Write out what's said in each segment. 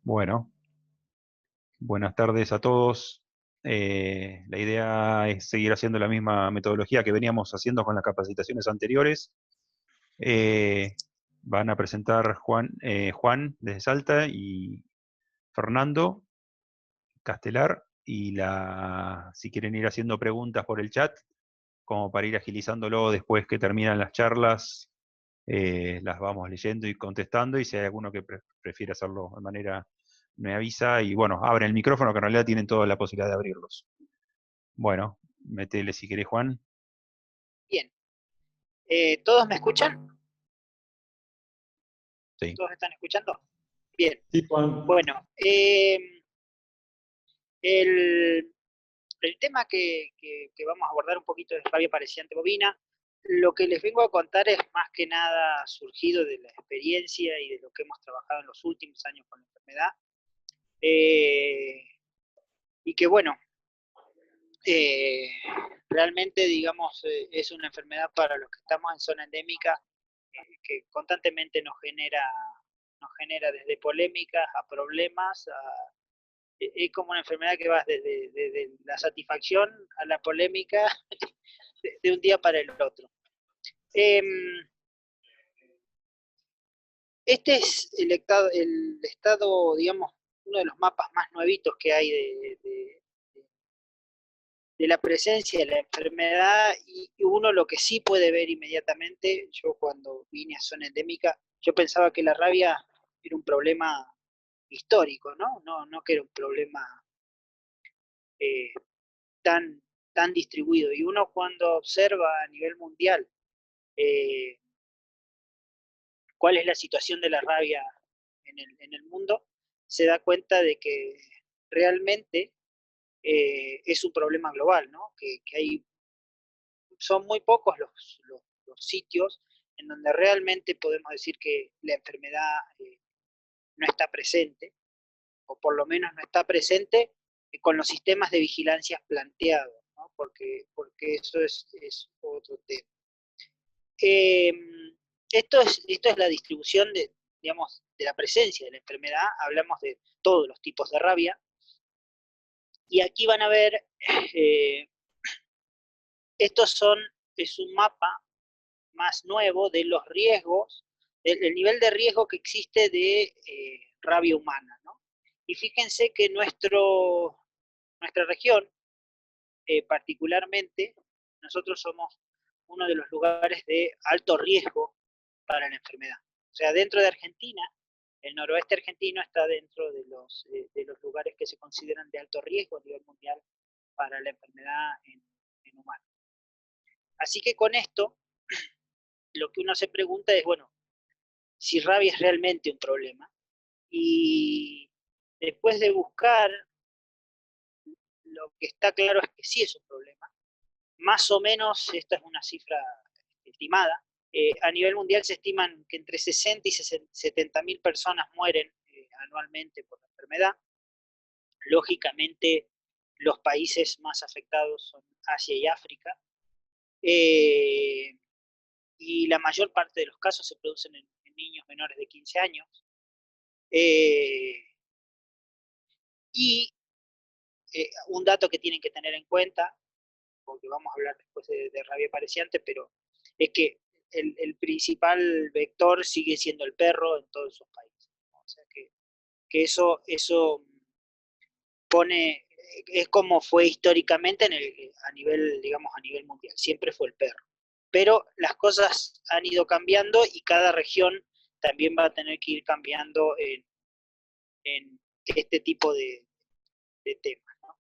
Bueno, buenas tardes a todos. La idea es seguir haciendo la misma metodología que veníamos haciendo con las capacitaciones anteriores. Eh, Van a presentar Juan desde Salta y Fernando Castelar. Y si quieren ir haciendo preguntas por el chat, como para ir agilizándolo después que terminan las charlas, las vamos leyendo y contestando, y si hay alguno que prefiere hacerlo de manera, me avisa, y bueno, abren el micrófono, que en realidad tienen toda la posibilidad de abrirlos. Bueno, metele si querés, Juan. Bien. ¿Todos me escuchan? Sí. ¿Todos están escuchando? Bien. Sí, Juan. Bueno, el, el tema que vamos a abordar un poquito es rabia pareciente bovina. Lo que les vengo a contar es más que nada surgido de la experiencia y de lo que hemos trabajado en los últimos años con la enfermedad. Y que bueno, eh, realmente, digamos, es una enfermedad para los que estamos en zona endémica que constantemente nos genera desde polémicas a problemas, es como una enfermedad que va desde la satisfacción a la polémica de un día para el otro. Eh, este es el estado, digamos, uno de los mapas más nuevitos que hay de la presencia de la enfermedad, y uno lo que sí puede ver inmediatamente. Yo cuando vine a zona endémica, yo pensaba que la rabia era un problema histórico, ¿no? No que era un problema eh, tan, tan distribuido. Y uno cuando observa a nivel mundial eh, cuál es la situación de la rabia en el mundo, se da cuenta de que realmente es un problema global, ¿no? Son muy pocos los sitios en donde realmente podemos decir que la enfermedad no está presente, o por lo menos no está presente con los sistemas de vigilancia planteados, ¿no? Porque eso es otro tema. Eh, esto es la distribución digamos, de la presencia de la enfermedad. Hablamos de todos los tipos de rabia, y aquí van a ver, eh, es un mapa más nuevo de los riesgos, el nivel de riesgo que existe de rabia humana, ¿no? Y fíjense que nuestra región, particularmente, nosotros somos uno de los lugares de alto riesgo para la enfermedad. O sea, dentro de Argentina, el noroeste argentino está dentro de los lugares que se consideran de alto riesgo a nivel mundial para la enfermedad en humanos. Así que con esto, lo que uno se pregunta es, bueno, si rabia es realmente un problema. Y después de buscar, lo que está claro es que sí es un problema. Más o menos, esta es una cifra estimada. A nivel mundial se estiman que entre 60 y 70 mil personas mueren anualmente por la enfermedad. Lógicamente, los países más afectados son Asia y África. Eh, y la mayor parte de los casos se producen en niños menores de 15 años. Eh, y un dato que tienen que tener en cuenta, porque vamos a hablar después de rabia pareciente, pero es que el principal vector sigue siendo el perro en todos esos países, ¿no? O sea que eso pone, es como fue históricamente a nivel, digamos, a nivel mundial, siempre fue el perro. Pero las cosas han ido cambiando, y cada región también va a tener que ir cambiando en este tipo de temas, ¿no?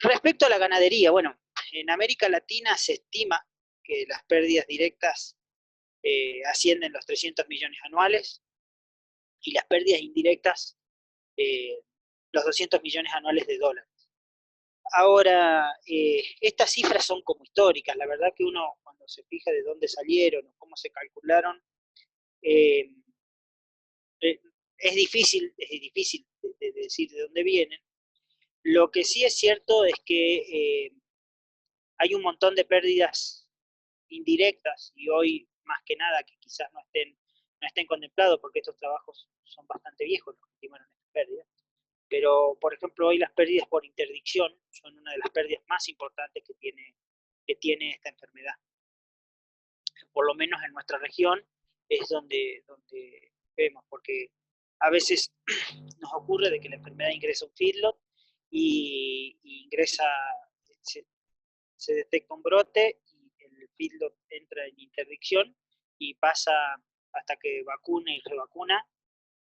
Respecto a la ganadería, bueno, en América Latina se estima que las pérdidas directas ascienden los 300 millones anuales, y las pérdidas indirectas eh, los 200 millones anuales de dólares. Ahora, estas cifras son como históricas. La verdad que uno, cuando se fija de dónde salieron o cómo se calcularon, eh, eh, es difícil de decir de dónde vienen. Lo que sí es cierto es que hay un montón de pérdidas indirectas, y hoy más que nada que quizás no estén contemplados, porque estos trabajos son bastante viejos los que estimaron pérdidas, pero por ejemplo hoy las pérdidas por interdicción son una de las pérdidas más importantes que tiene esta enfermedad. Por lo menos en nuestra región es donde vemos, porque a veces nos ocurre de que la enfermedad ingresa a un feedlot y ingresa, se, se detecta un brote y el feedlot entra en interdicción y pasa hasta que vacuna y revacuna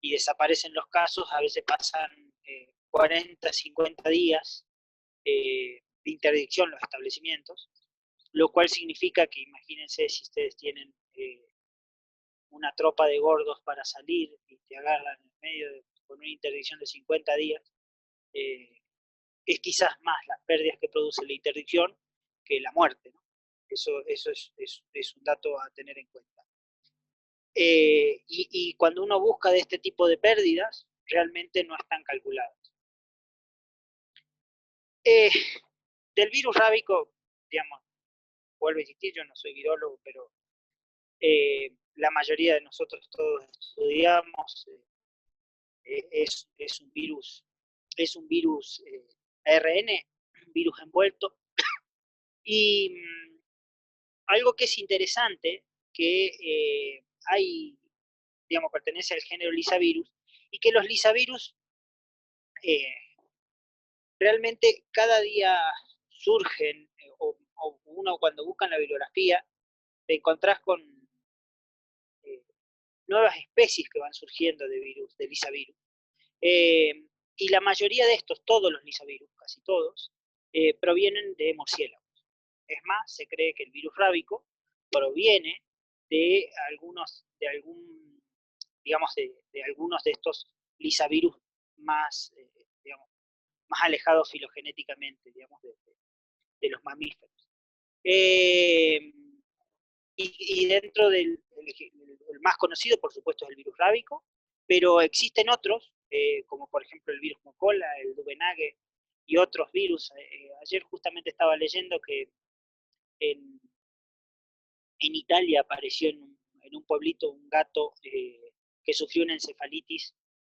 y desaparecen los casos, a veces pasan 40, 50 días de interdicción los establecimientos, lo cual significa que imagínense si ustedes tienen una tropa de gordos para salir y te agarran en medio con una interdicción de 50 días, es quizás más las pérdidas que produce la interdicción que la muerte, ¿no? Eso es un dato a tener en cuenta. Y cuando uno busca de este tipo de pérdidas, realmente no están calculadas. Del virus rábico, digamos, vuelvo a insistir, yo no soy virólogo, pero la mayoría de nosotros todos estudiamos, es un virus, ARN, un virus envuelto, y algo que es interesante, que hay, digamos, pertenece al género Lisavirus, y que los Lisavirus realmente cada día surgen, o uno cuando busca en la bibliografía, te encontrás con nuevas especies que van surgiendo de virus, de lisavirus. Y la mayoría de estos, todos los lisavirus, casi todos, provienen de murciélagos. Es más, se cree que el virus rábico proviene de algunos de estos lisavirus más, digamos, más alejados filogenéticamente, digamos, de los mamíferos. Y dentro del el más conocido, por supuesto, es el virus rábico, pero existen otros, como por ejemplo el virus Mocola, el Duvenage y otros virus. Ayer justamente estaba leyendo que en, en Italia apareció en un pueblito un gato que sufrió una encefalitis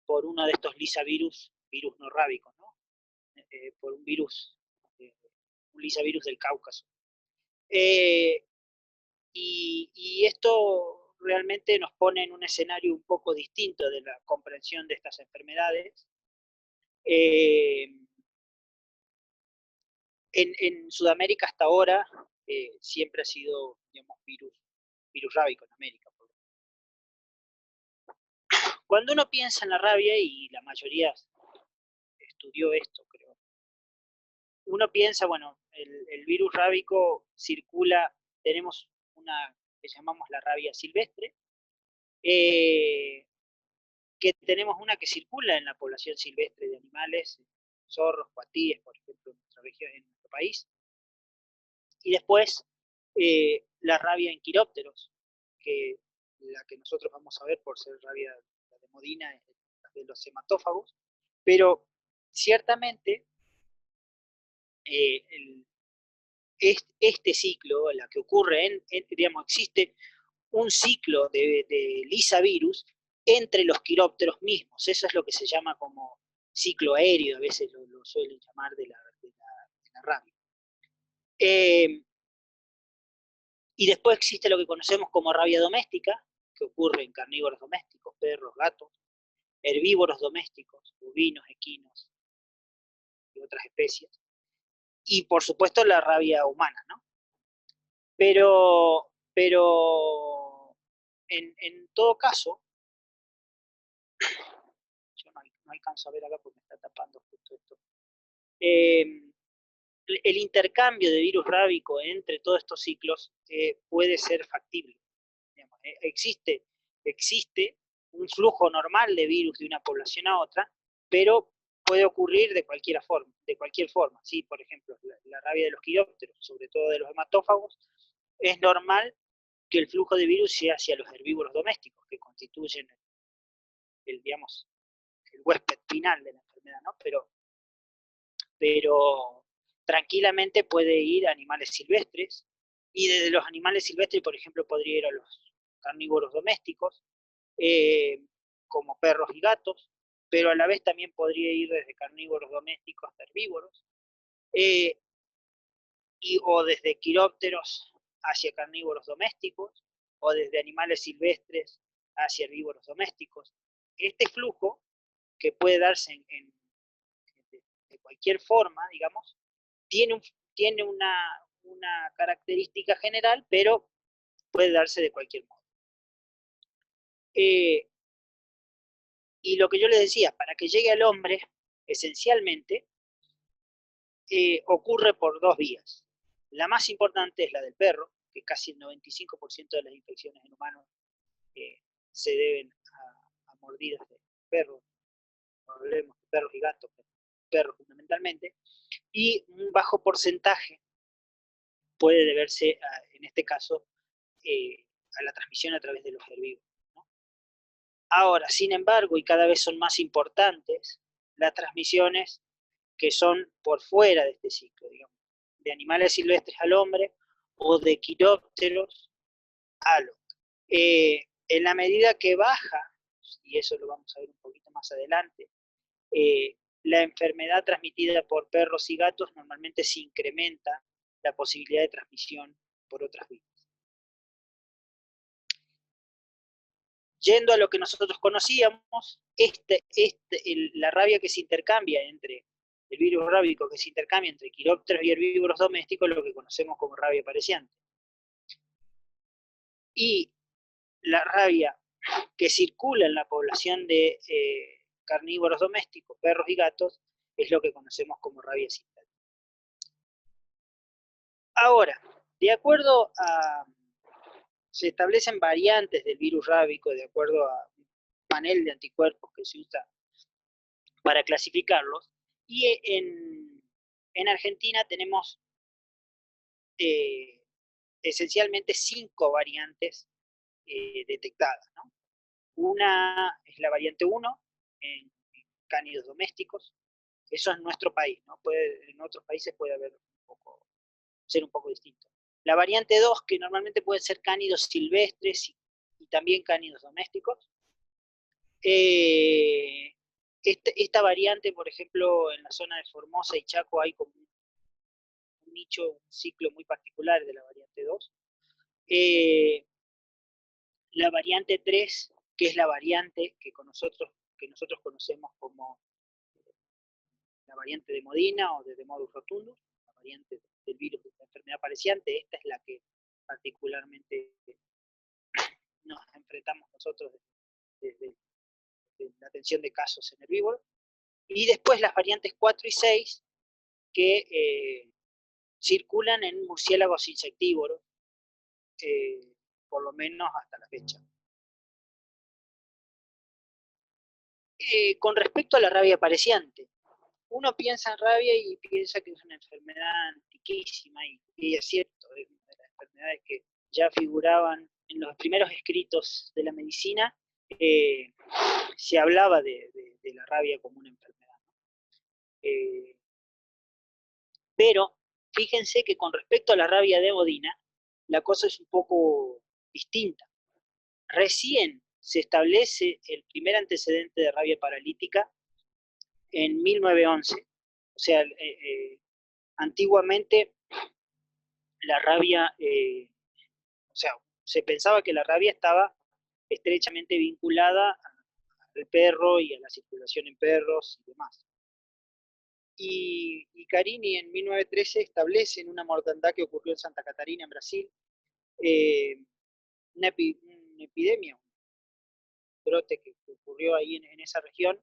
por uno de estos lisavirus, virus no rábicos, ¿no? Por un virus, un lisavirus del Cáucaso. Y esto realmente nos pone en un escenario un poco distinto de la comprensión de estas enfermedades. En Sudamérica hasta ahora siempre ha sido, digamos, virus rábico en América. Cuando uno piensa en la rabia, y la mayoría estudió esto, creo, uno piensa, bueno, el virus rábico circula, tenemos una que llamamos la rabia silvestre, que tenemos una que circula en la población silvestre de animales, zorros, cuatíes, por ejemplo, en nuestra región, en nuestro país, y después la rabia en quirópteros, que la que nosotros vamos a ver por ser rabia de Modina, de los hematófagos, pero ciertamente este ciclo, la que ocurre digamos, existe un ciclo de lisavirus entre los quirópteros mismos. Eso es lo que se llama como ciclo aéreo, a veces lo suelen llamar de la rabia. Y después existe lo que conocemos como rabia doméstica, que ocurre en carnívoros domésticos, perros, gatos, herbívoros domésticos, bovinos, equinos y otras especies. Y por supuesto la rabia humana, ¿no? Pero en todo caso, yo no alcanzo a ver acá porque me está tapando justo esto. El intercambio de virus rábico entre todos estos ciclos puede ser factible. Digamos, existe un flujo normal de virus de una población a otra, pero puede ocurrir de cualquier forma. ¿Sí? Por ejemplo, la rabia de los quirópteros, sobre todo de los hematófagos, es normal que el flujo de virus sea hacia los herbívoros domésticos, que constituyen digamos, el huésped final de la enfermedad, ¿no? Pero tranquilamente puede ir a animales silvestres, y desde los animales silvestres, por ejemplo, podría ir a los carnívoros domésticos, como perros y gatos, pero a la vez también podría ir desde carnívoros domésticos hasta herbívoros, o desde quirópteros hacia carnívoros domésticos, o desde animales silvestres hacia herbívoros domésticos. Este flujo, que puede darse de cualquier forma, digamos, tiene una característica general, pero puede darse de cualquier modo. Y lo que yo les decía, para que llegue al hombre, esencialmente, ocurre por dos vías. La más importante es la del perro, que casi el 95% de las infecciones en humanos se deben a mordidas de perros, hablemos de perros y gatos, perros fundamentalmente, y un bajo porcentaje puede deberse, en este caso, a la transmisión a través de los herbívoros, ¿no? Ahora, sin embargo, y cada vez son más importantes, las transmisiones que son por fuera de este ciclo, digamos, de animales silvestres al hombre o de quirópteros al hombre. En la medida que baja, y eso lo vamos a ver un poquito más adelante, la enfermedad transmitida por perros y gatos normalmente se incrementa la posibilidad de transmisión por otras vías. Yendo a lo que nosotros conocíamos, la rabia que se intercambia entre el virus rábico que se intercambia entre quirópteros y herbívoros domésticos, lo que conocemos como rabia pareciente. Y la rabia que circula en la población de carnívoros domésticos, perros y gatos, es lo que conocemos como rabia sintética. Ahora, de acuerdo a... se establecen variantes del virus rábico de acuerdo a un panel de anticuerpos que se usa para clasificarlos, y en Argentina tenemos esencialmente 5 variantes detectadas, ¿no? Una es la variante 1 en cánidos domésticos, eso es nuestro país, ¿no? En otros países puede ser un poco distinto. La variante 2, que normalmente pueden ser cánidos silvestres y también cánidos domésticos. Esta variante, por ejemplo, en la zona de Formosa y Chaco hay como un nicho, un ciclo muy particular de la variante 2. La variante 3, que es la variante que nosotros conocemos como la variante de Modina o de Demodus rotundus, la variante del virus de la enfermedad pareciente, esta es la que particularmente nos enfrentamos nosotros desde la atención de casos en herbívoros. Y después las variantes 4 y 6, que circulan en murciélagos insectívoros, por lo menos hasta la fecha. Con respecto a la rabia pareciente, uno piensa en rabia y piensa que es una enfermedad antiquísima, y es cierto, es una de las enfermedades que ya figuraban en los primeros escritos de la medicina. Se hablaba de la rabia como una enfermedad. Pero fíjense que con respecto a la rabia de Modina, la cosa es un poco distinta. Recién se establece el primer antecedente de rabia paralítica en 1911. O sea, antiguamente la rabia, o sea, se pensaba que la rabia estaba estrechamente vinculada al perro y a la circulación en perros y demás. Y Carini en 1913 establece en una mortandad que ocurrió en Santa Catarina, en Brasil, una epidemia, un brote que ocurrió ahí en esa región.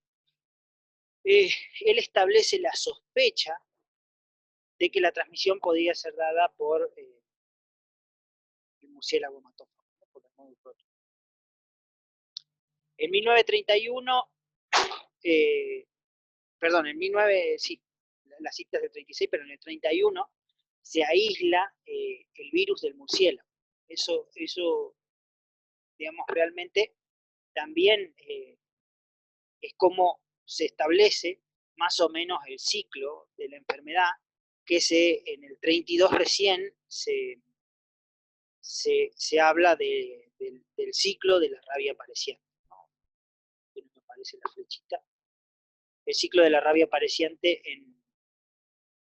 Él establece la sospecha de que la transmisión podía ser dada por el murciélago hematófago, ¿no? Por el Demodus rotundus. En 1931, perdón, en 19, sí, la cita es del 36, pero en el 31 se aísla el virus del murciélago. Eso digamos, realmente también es como se establece más o menos el ciclo de la enfermedad, que en el 32 recién se habla del ciclo de la rabia pareciente, ¿no? Que no me aparece la flechita. el ciclo de la rabia apareciente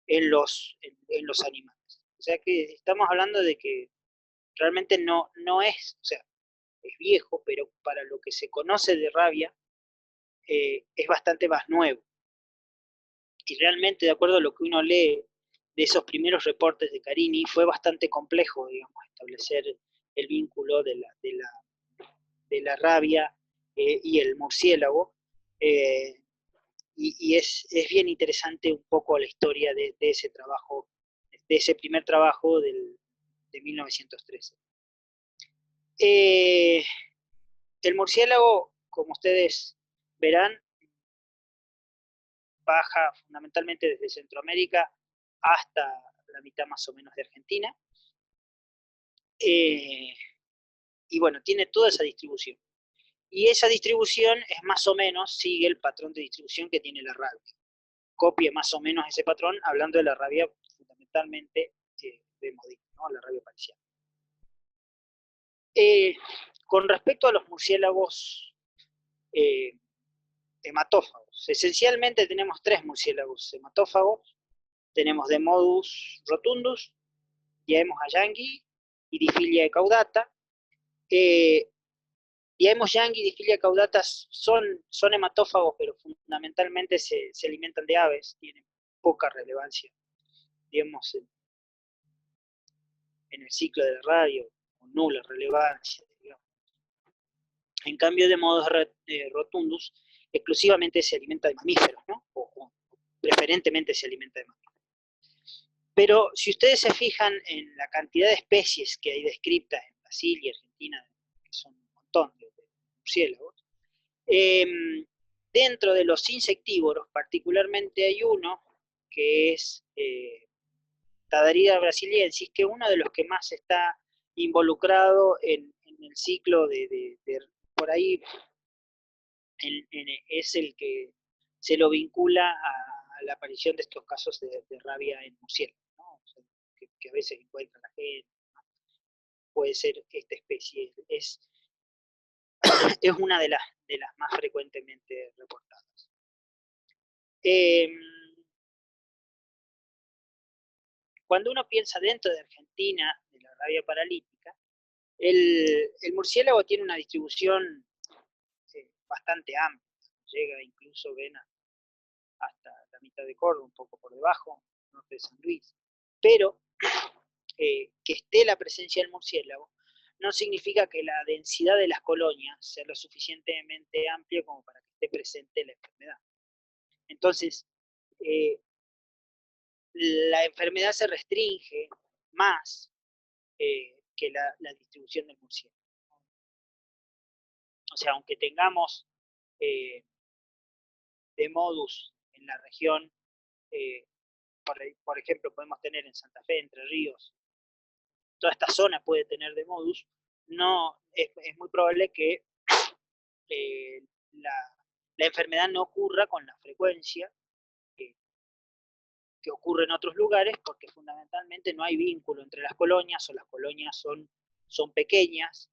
en los animales. O sea que estamos hablando de que realmente no es, o sea, es viejo, pero para lo que se conoce de rabia, es bastante más nuevo. Y realmente, de acuerdo a lo que uno lee de esos primeros reportes de Carini, fue bastante complejo, digamos, establecer el vínculo de la rabia y el murciélago. eh, y es bien interesante un poco la historia de ese trabajo, de ese primer trabajo de 1913. El murciélago, como ustedes verán, baja fundamentalmente desde Centroamérica hasta la mitad más o menos de Argentina. Y bueno, tiene toda esa distribución. Y esa distribución es más o menos, sigue el patrón de distribución que tiene la rabia. Copia más o menos ese patrón, hablando de la rabia fundamentalmente de Modino, ¿no? La rabia parcial. Con respecto a los murciélagos hematófagos, esencialmente tenemos tres murciélagos hematófagos. Tenemos Demodus rotundus, Diaemos yangi y Diphyllia caudata. Diaemos yangi y Diphyllia caudata son hematófagos, pero fundamentalmente se alimentan de aves, tienen poca relevancia, digamos, en el ciclo de la radio, o nula relevancia, digamos. En cambio, Demodus rotundus exclusivamente se alimenta de mamíferos, ¿no? O preferentemente se alimenta de mamíferos. Pero si ustedes se fijan en la cantidad de especies que hay descritas en Brasil y Argentina, que son un montón de murciélagos, dentro de los insectívoros particularmente hay uno que es Tadarida brasiliensis, que es uno de los que más está involucrado en el ciclo por ahí es el que se lo vincula a la aparición de estos casos de rabia en murciélagos, ¿no? O sea, que a veces encuentra la gente, ¿no? Puede ser esta especie, es una de las más frecuentemente reportadas. Cuando uno piensa dentro de Argentina, de la rabia paralítica, el murciélago tiene una distribución bastante amplia, llega incluso, ven, hasta la mitad de Córdoba, un poco por debajo, norte de San Luis. Pero que esté la presencia del murciélago no significa que la densidad de las colonias sea lo suficientemente amplia como para que esté presente la enfermedad. Entonces, la enfermedad se restringe más que la distribución del murciélago. O sea, aunque tengamos Demodus en la región, por ejemplo, podemos tener en Santa Fe, Entre Ríos, toda esta zona puede tener Demodus, no, es muy probable que la enfermedad no ocurra con la frecuencia que ocurre en otros lugares, porque fundamentalmente no hay vínculo entre las colonias, o las colonias son pequeñas,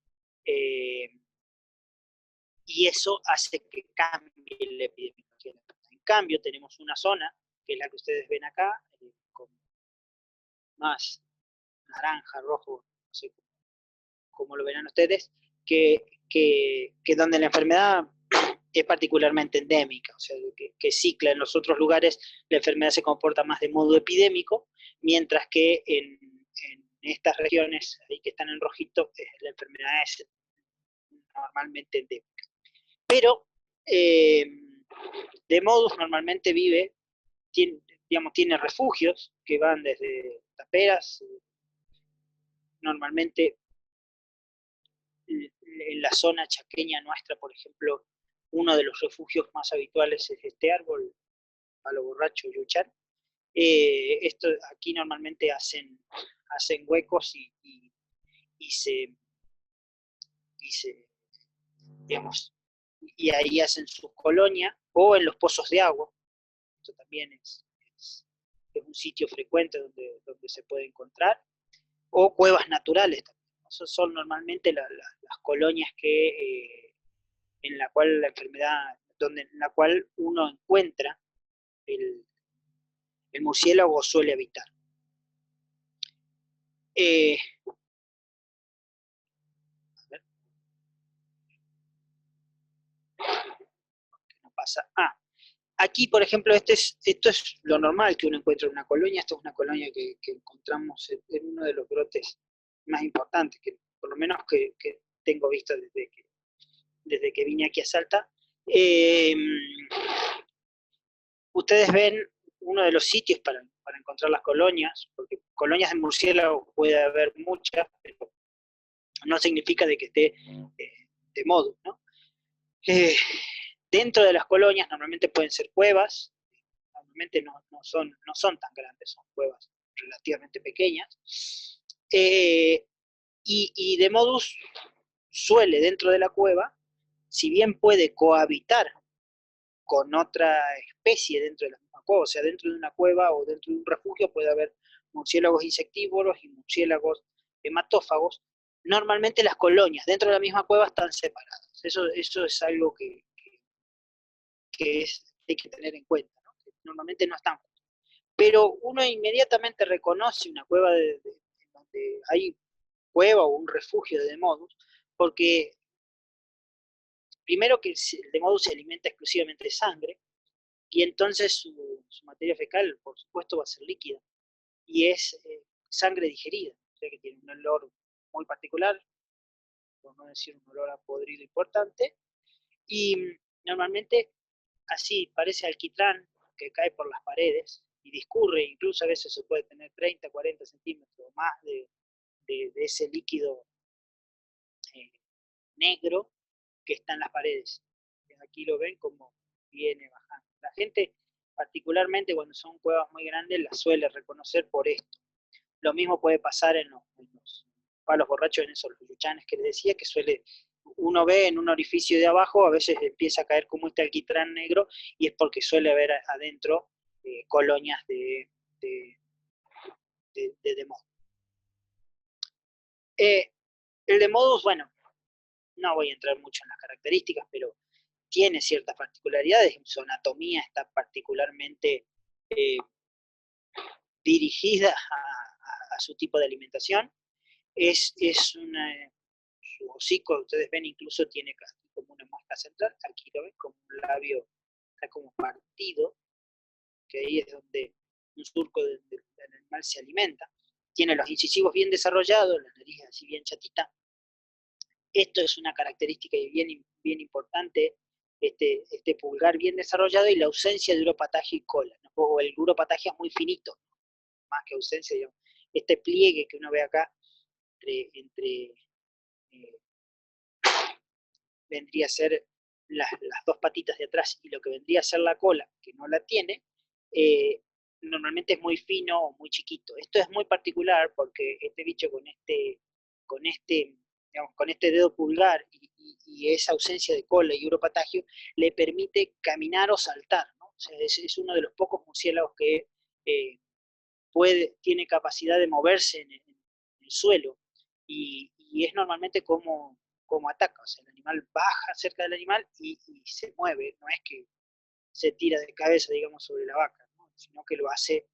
y eso hace que cambie la epidemiología. En cambio, tenemos una zona, que es la que ustedes ven acá, con más naranja, rojo, no sé cómo lo verán ustedes, que donde la enfermedad es particularmente endémica, o sea, que cicla. En los otros lugares la enfermedad se comporta más de modo epidémico, mientras que en estas regiones ahí que están en rojito, la enfermedad es normalmente endémica. Pero Demodus normalmente tiene refugios que van desde taperas, normalmente en la zona chaqueña nuestra, por ejemplo, uno de los refugios más habituales es este árbol, palo borracho, yuchar. Aquí normalmente hacen huecos digamos, y ahí hacen su colonia, o en los pozos de agua. Esto también es un sitio frecuente donde se puede encontrar, o cuevas naturales también. Esas son normalmente las colonias en la cual la enfermedad en la cual uno encuentra el murciélago suele habitar. A ver. No pasa. Aquí, por ejemplo, esto es lo normal que uno encuentra en una colonia. Esto es una colonia que encontramos en uno de los brotes más importantes, que por lo menos que tengo visto desde que vine aquí a Salta. Ustedes ven uno de los sitios para encontrar las colonias, porque colonias de murciélago puede haber muchas, pero no significa de que esté de modo, ¿no? Dentro de las colonias normalmente pueden ser cuevas, normalmente no son tan grandes, son cuevas relativamente pequeñas, y de modus suele dentro de la cueva, si bien puede cohabitar con otra especie dentro de la misma cueva, o sea, dentro de una cueva o dentro de un refugio puede haber murciélagos insectívoros y murciélagos hematófagos. Normalmente las colonias dentro de la misma cueva están separadas. Eso es algo que hay que tener en cuenta, ¿no? Que normalmente no están juntos. Pero uno inmediatamente reconoce una cueva donde hay cueva o un refugio de Demodus, porque primero que el Demodus se alimenta exclusivamente de sangre, y entonces su materia fecal, por supuesto, va a ser líquida, y es sangre digerida, o sea que tiene un olor muy particular, por no decir un olor a podrido importante, y normalmente así parece alquitrán que cae por las paredes y discurre, incluso a veces se puede tener 30, 40 centímetros más de ese líquido negro que está en las paredes. Aquí lo ven como viene bajando. La gente, particularmente cuando son cuevas muy grandes, las suele reconocer por esto. Lo mismo puede pasar en los palos borrachos, en esos luchanes que les decía, que uno ve en un orificio de abajo, a veces empieza a caer como este alquitrán negro, y es porque suele haber adentro colonias de Demodus. El Demodus, bueno, no voy a entrar mucho en las características, pero tiene ciertas particularidades, su anatomía está particularmente dirigida a su tipo de alimentación. Su hocico, ustedes ven, incluso tiene como una muesca central, aquí lo ven, como un labio, está como partido, que ahí es donde un surco del animal se alimenta. Tiene los incisivos bien desarrollados, la nariz así bien chatita. Esto es una característica bien, bien importante, este pulgar bien desarrollado y la ausencia de uropatagia y cola, ¿no? O el uropatagia es muy finito, más que ausencia, digamos. Este pliegue que uno ve acá entre vendría a ser las dos patitas de atrás y lo que vendría a ser la cola, que no la tiene, normalmente es muy fino o muy chiquito. Esto es muy particular porque este bicho con este dedo pulgar y esa ausencia de cola y uropatagio le permite caminar o saltar, ¿no? O sea, es uno de los pocos murciélagos que tiene capacidad de moverse en el suelo, y es normalmente como ataca, o sea, el animal baja cerca del animal y se mueve, no es que se tira de cabeza, digamos, sobre la vaca, ¿no? Sino que lo hace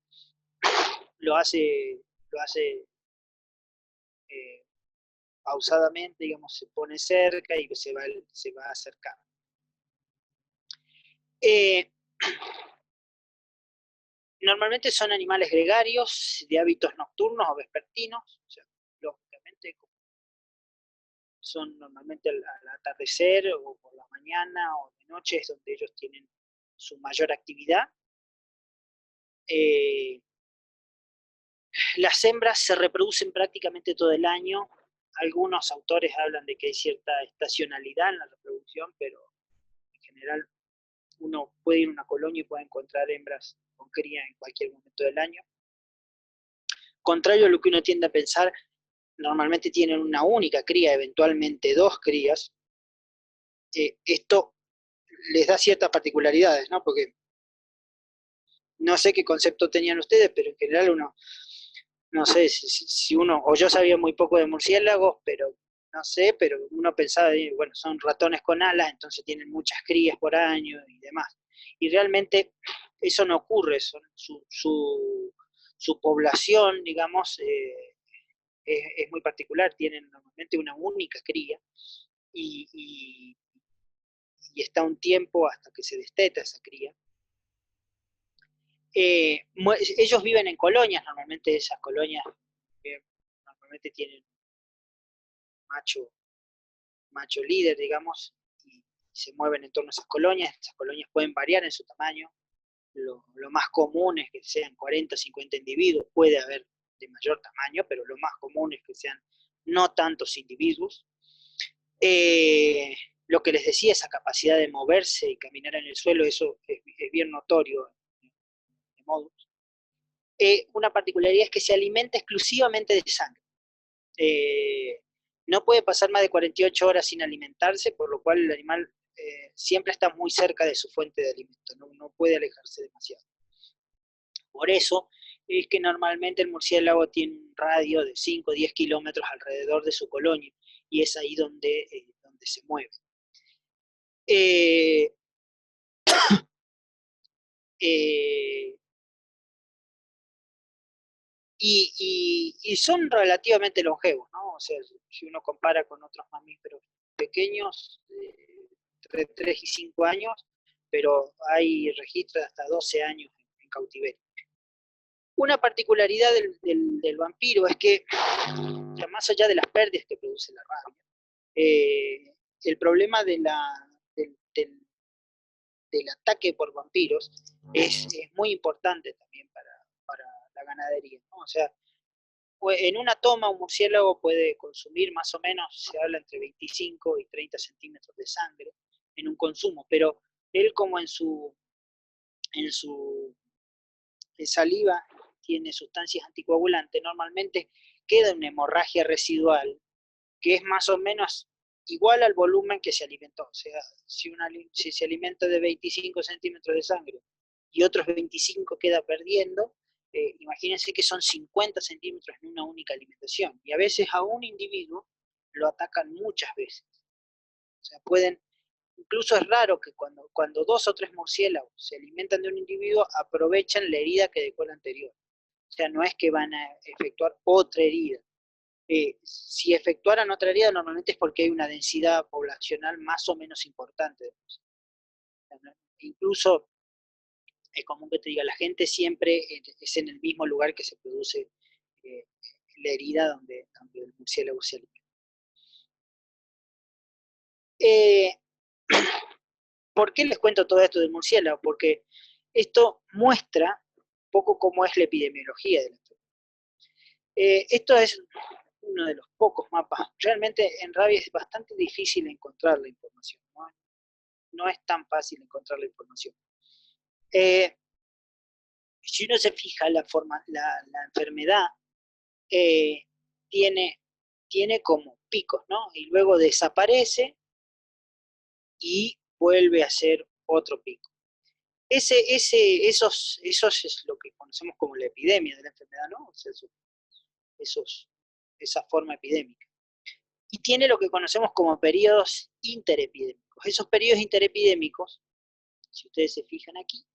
pausadamente, digamos, se pone cerca y se va a acercar. Normalmente son animales gregarios, de hábitos nocturnos o vespertinos, o sea, lógicamente son normalmente al atardecer o por la mañana o de noche, es donde ellos tienen su mayor actividad. Las hembras se reproducen prácticamente todo el año. Algunos autores hablan de que hay cierta estacionalidad en la reproducción, pero en general uno puede ir a una colonia y puede encontrar hembras con cría en cualquier momento del año. Contrario a lo que uno tiende a pensar, normalmente tienen una única cría, eventualmente dos crías. Esto les da ciertas particularidades, ¿no? Porque no sé qué concepto tenían ustedes, pero en general uno, no sé si uno, o yo sabía muy poco de murciélagos, pero no sé, pero uno pensaba, bueno, son ratones con alas, entonces tienen muchas crías por año y demás. Y realmente eso no ocurre, su población, digamos, es muy particular, tienen normalmente una única cría y, y, y está un tiempo hasta que se desteta esa cría. Ellos viven en colonias, normalmente esas colonias normalmente tienen macho, macho líder, digamos, y se mueven en torno a esas colonias pueden variar en su tamaño, lo más común es que sean 40 o 50 individuos, puede haber de mayor tamaño, pero lo más común es que sean no tantos individuos. Lo que les decía, esa capacidad de moverse y caminar en el suelo, eso es bien notorio de Modus. Una particularidad es que se alimenta exclusivamente de sangre. No puede pasar más de 48 horas sin alimentarse, por lo cual el animal siempre está muy cerca de su fuente de alimento, no puede alejarse demasiado. Por eso es que normalmente el murciélago tiene un radio de 5 o 10 kilómetros alrededor de su colonia, y es ahí donde se mueve. Eh, eh, y son relativamente longevos, ¿no? O sea, si uno compara con otros mamíferos pequeños, entre 3 y 5 años, pero hay registros de hasta 12 años en cautiverio. Una particularidad del vampiro es que, más allá de las pérdidas que produce la rabia, el problema del, del ataque por vampiros es muy importante también para la ganadería, ¿no? O sea, en una toma un murciélago puede consumir más o menos, se habla entre 25 y 30 centímetros de sangre en un consumo, pero él como en su saliva tiene sustancias anticoagulantes, normalmente queda una hemorragia residual que es más o menos igual al volumen que se alimentó. O sea, si se alimenta de 25 centímetros de sangre y otros 25 queda perdiendo, imagínense que son 50 centímetros en una única alimentación. Y a veces a un individuo lo atacan muchas veces. O sea, incluso es raro que cuando 2 o 3 murciélagos se alimentan de un individuo, aprovechan la herida que dejó el anterior. O sea, no es que van a efectuar otra herida. Si efectuaran otra herida, normalmente es porque hay una densidad poblacional más o menos importante. Incluso es común que te diga, la gente siempre es en el mismo lugar que se produce eh, la herida donde el murciélago se alimenta. ¿Por qué les cuento todo esto del murciélago? Porque esto muestra un poco cómo es la epidemiología de la enfermedad. Esto es uno de los pocos mapas. Realmente en rabia es bastante difícil encontrar la información, ¿no? No es tan fácil encontrar la información. Si uno se fija, la enfermedad tiene, tiene como picos, ¿no? Y luego desaparece y vuelve a ser otro pico. Esos es lo que conocemos como la epidemia de la enfermedad, ¿no? O sea, esa forma epidémica. Y tiene lo que conocemos como periodos interepidémicos. Esos periodos interepidémicos, si ustedes se fijan aquí,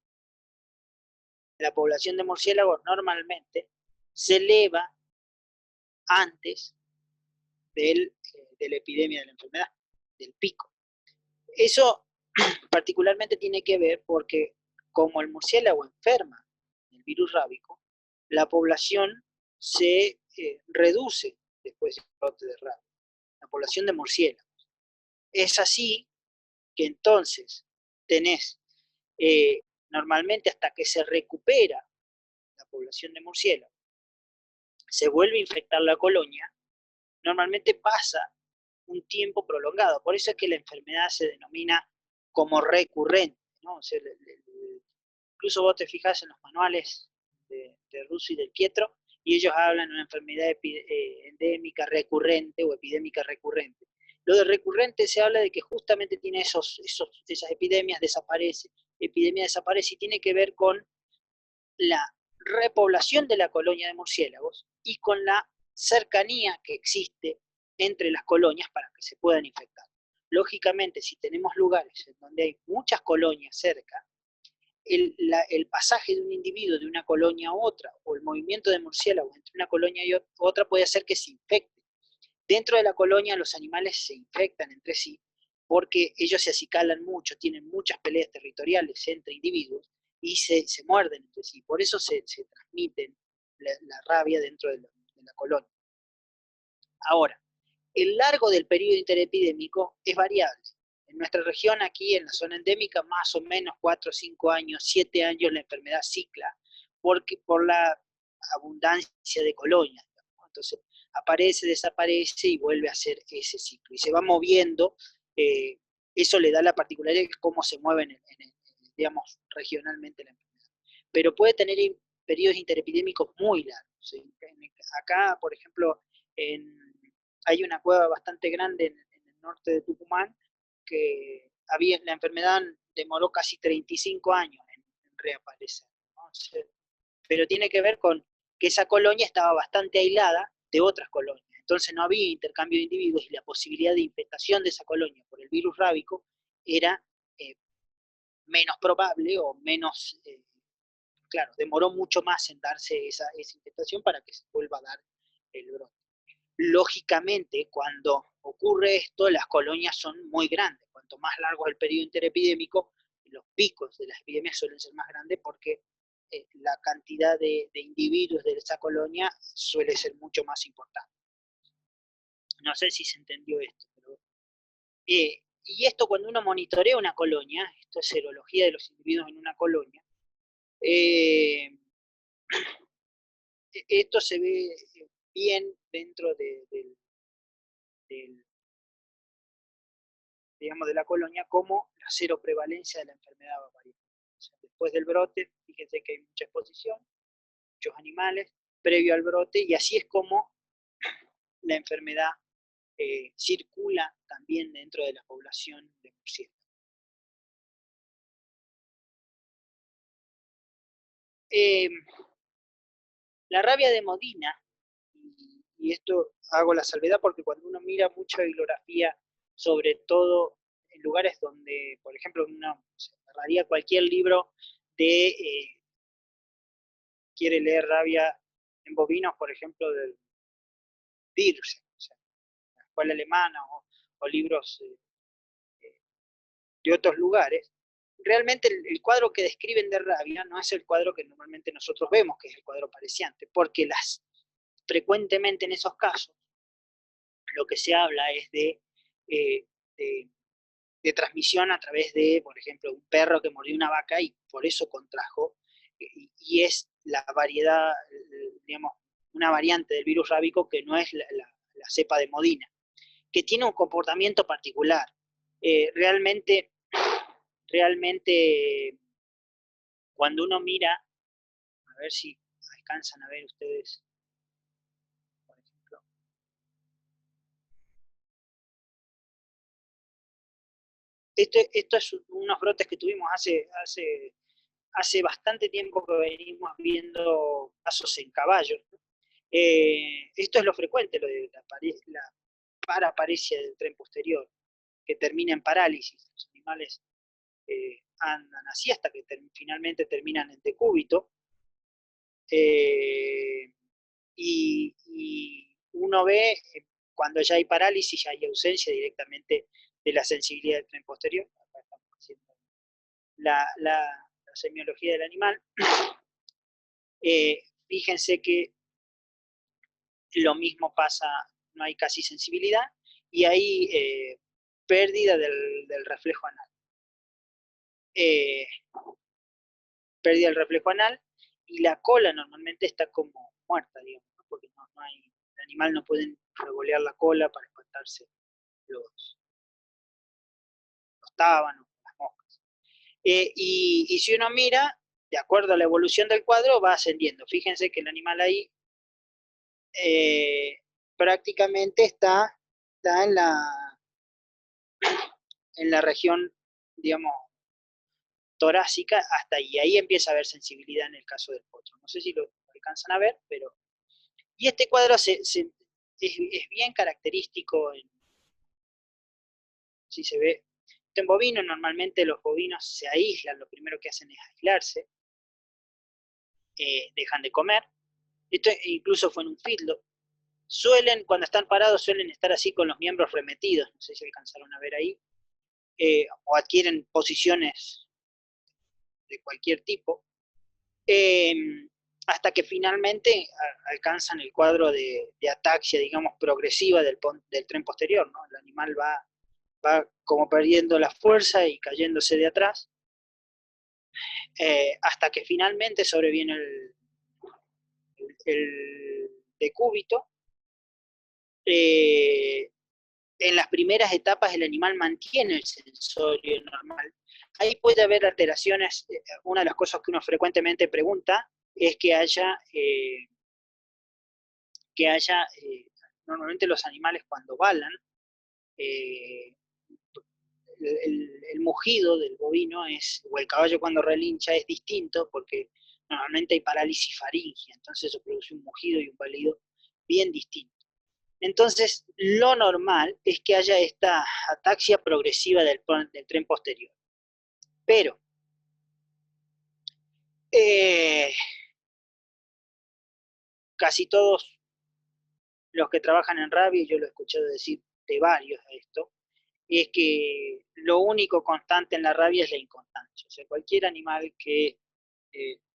la población de murciélagos normalmente se eleva antes de la epidemia de la enfermedad, del pico. Eso particularmente tiene que ver porque como el murciélago enferma del virus rábico, la población se reduce después del brote de rabia, la población de murciélagos. Es así que entonces tenés normalmente hasta que se recupera la población de murciélagos, se vuelve a infectar la colonia, normalmente pasa un tiempo prolongado. Por eso es que la enfermedad se denomina como recurrente, ¿no? O sea, incluso vos te fijas en los manuales de Russo y del Pietro, y ellos hablan de una enfermedad endémica recurrente o epidémica recurrente. Lo de recurrente se habla de que justamente tiene esas epidemias, epidemia desaparece y tiene que ver con la repoblación de la colonia de murciélagos y con la cercanía que existe entre las colonias para que se puedan infectar. Lógicamente, si tenemos lugares en donde hay muchas colonias cerca, el pasaje de un individuo de una colonia a otra, o el movimiento de murciélagos entre una colonia y otra, puede hacer que se infecte. Dentro de la colonia los animales se infectan entre sí, porque ellos se acicalan mucho, tienen muchas peleas territoriales entre individuos, y se muerden entre sí. Por eso se transmiten la rabia dentro de la colonia. Ahora, el largo del periodo interepidémico es variable. En nuestra región, aquí en la zona endémica, más o menos 4, 5 años, 7 años la enfermedad cicla, porque por la abundancia de colonias. Entonces, aparece, desaparece y vuelve a hacer ese ciclo. Y se va moviendo, eso le da la particularidad de cómo se mueven, digamos, regionalmente la enfermedad. Pero puede tener periodos interepidémicos muy largos. ¿Sí? Acá, por ejemplo, hay una cueva bastante grande en el norte de Tucumán, que la enfermedad demoró casi 35 años en reaparecer, ¿no? Pero tiene que ver con que esa colonia estaba bastante aislada de otras colonias, entonces no había intercambio de individuos y la posibilidad de infestación de esa colonia por el virus rábico era menos probable o menos, claro, demoró mucho más en darse esa infestación para que se vuelva a dar el brote. Lógicamente, cuando ocurre esto, las colonias son muy grandes. Cuanto más largo es el periodo interepidémico, los picos de las epidemias suelen ser más grandes porque la cantidad de individuos de esa colonia suele ser mucho más importante. No sé si se entendió esto. Pero, y esto cuando uno monitorea una colonia, esto es serología de los individuos en una colonia, esto se ve bien dentro digamos, de la colonia, como la cero prevalencia de la enfermedad va variando. O sea, después del brote, fíjense que hay mucha exposición, muchos animales, previo al brote, y así es como la enfermedad circula también dentro de la población de murciélagos. La rabia de Modina, y esto hago la salvedad porque cuando uno mira mucha bibliografía, sobre todo en lugares donde, por ejemplo, uno agarraría cualquier libro de, quiere leer rabia en bovinos, por ejemplo, del Dirce, o sea, la escuela alemana, o libros de otros lugares, realmente el cuadro que describen de rabia no es el cuadro que normalmente nosotros vemos, que es el cuadro pareciente, porque frecuentemente en esos casos lo que se habla es eh, de, de transmisión a través de, por ejemplo, un perro que mordió una vaca y por eso contrajo, y es la variedad, digamos, una variante del virus rábico que no es la cepa de Modina, que tiene un comportamiento particular. Realmente, cuando uno mira, a ver si alcanzan a ver ustedes, por ejemplo, esto es unos brotes que tuvimos hace bastante tiempo que venimos viendo casos en caballos. Esto es lo frecuente, lo de la paraparesia del tren posterior, que termina en parálisis. Los animales andan así hasta que finalmente terminan en decúbito. Y uno ve, cuando ya hay parálisis, ya hay ausencia directamente de la sensibilidad del tren posterior. Acá estamos haciendo la semiología del animal. Fíjense que lo mismo pasa, no hay casi sensibilidad, y hay pérdida del reflejo anal. Pérdida del reflejo anal, y la cola normalmente está como muerta, digamos, ¿no? Porque no hay, el animal no puede revolear la cola para espantarse los tábanos, las moscas. Y si uno mira, de acuerdo a la evolución del cuadro, va ascendiendo. Fíjense que el animal ahí prácticamente está en la región, digamos, torácica hasta ahí. Ahí empieza a haber sensibilidad en el caso del potro. No sé si lo alcanzan a ver, pero... Y este cuadro es bien característico, si se ve. En bovino, normalmente los bovinos se aíslan, lo primero que hacen es aislarse, dejan de comer. Esto incluso fue en un feedlot. Cuando están parados, suelen estar así con los miembros remetidos, no sé si alcanzaron a ver ahí, o adquieren posiciones de cualquier tipo, eh, hasta que finalmente alcanzan el cuadro de ataxia, digamos, progresiva del tren posterior, ¿no? El animal va como perdiendo la fuerza y cayéndose de atrás, hasta que finalmente sobreviene el decúbito. En las primeras etapas el animal mantiene el sensorio normal. Ahí puede haber alteraciones. Una de las cosas que uno frecuentemente pregunta es normalmente los animales cuando balan, eh, el mugido del bovino o el caballo cuando relincha es distinto porque normalmente hay parálisis faríngea, entonces eso produce un mugido y un balido bien distinto. Entonces, lo normal es que haya esta ataxia progresiva del tren posterior. Pero, eh, casi todos los que trabajan en rabia, yo lo he escuchado decir de varios de esto, es que lo único constante en la rabia es la inconstancia. O sea, cualquier animal que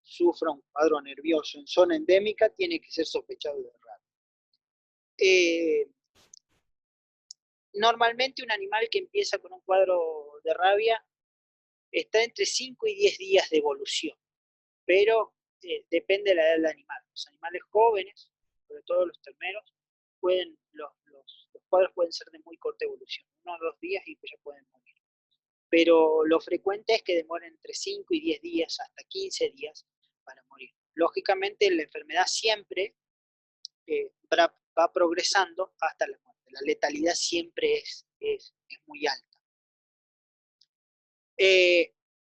sufra un cuadro nervioso en zona endémica tiene que ser sospechado de rabia. Normalmente un animal que empieza con un cuadro de rabia está entre 5 y 10 días de evolución, pero depende de la edad del animal. Los animales jóvenes, sobre todo los terneros, los cuadros pueden ser de muy corta evolución, 1 o 2 días y ya pueden morir. Pero lo frecuente es que demoren entre 5 y 10 días, hasta 15 días para morir. Lógicamente la enfermedad siempre va progresando hasta la muerte. La letalidad siempre es muy alta.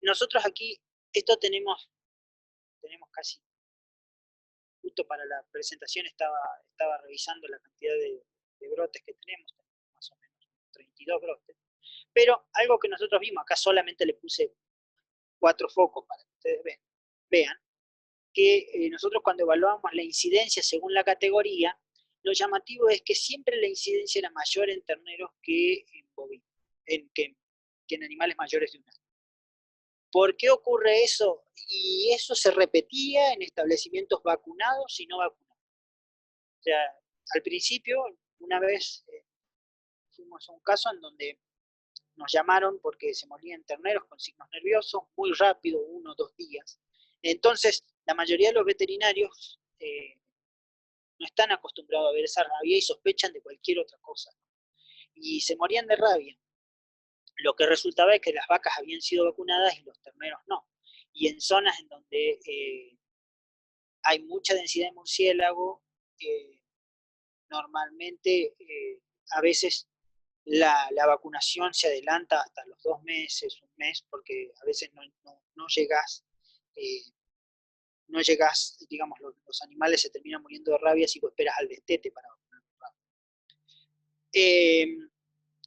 Nosotros aquí, esto tenemos casi, justo para la presentación estaba revisando la cantidad de brotes que tenemos más o menos 32 brotes, pero algo que nosotros vimos, acá solamente le puse 4 focos para que ustedes vean, que nosotros cuando evaluamos la incidencia según la categoría, lo llamativo es que siempre la incidencia era mayor en terneros que en bovinos, que en animales mayores de un año. ¿Por qué ocurre eso? Y eso se repetía en establecimientos vacunados y no vacunados. O sea, al principio, una vez fuimos a un caso en donde nos llamaron porque se morían terneros con signos nerviosos, muy rápido, 1 o 2 días. Entonces, la mayoría de los veterinarios no están acostumbrados a ver esa rabia y sospechan de cualquier otra cosa. Y se morían de rabia. Lo que resultaba es que las vacas habían sido vacunadas y los terneros no. Y en zonas en donde hay mucha densidad de murciélago, normalmente a veces la vacunación se adelanta hasta los 2 meses, 1 mes, porque a veces no llegas, digamos, los animales se terminan muriendo de rabia si vos esperas al destete para vacunar de rabia.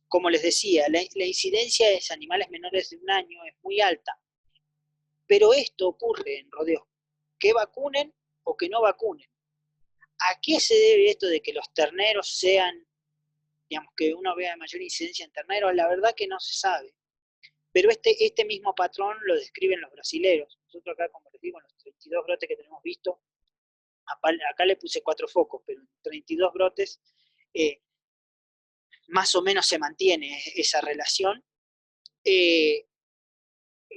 Como les decía, la incidencia de animales menores de 1 año es muy alta, pero esto ocurre en rodeos que vacunen o que no vacunen. ¿A qué se debe esto de que los terneros sean, digamos, que uno vea mayor incidencia en terneros? La verdad que no se sabe. Pero este mismo patrón lo describen los brasileros. Nosotros acá, como les digo, en los 32 brotes que tenemos visto, acá le puse 4 focos, pero en 32 brotes más o menos se mantiene esa relación.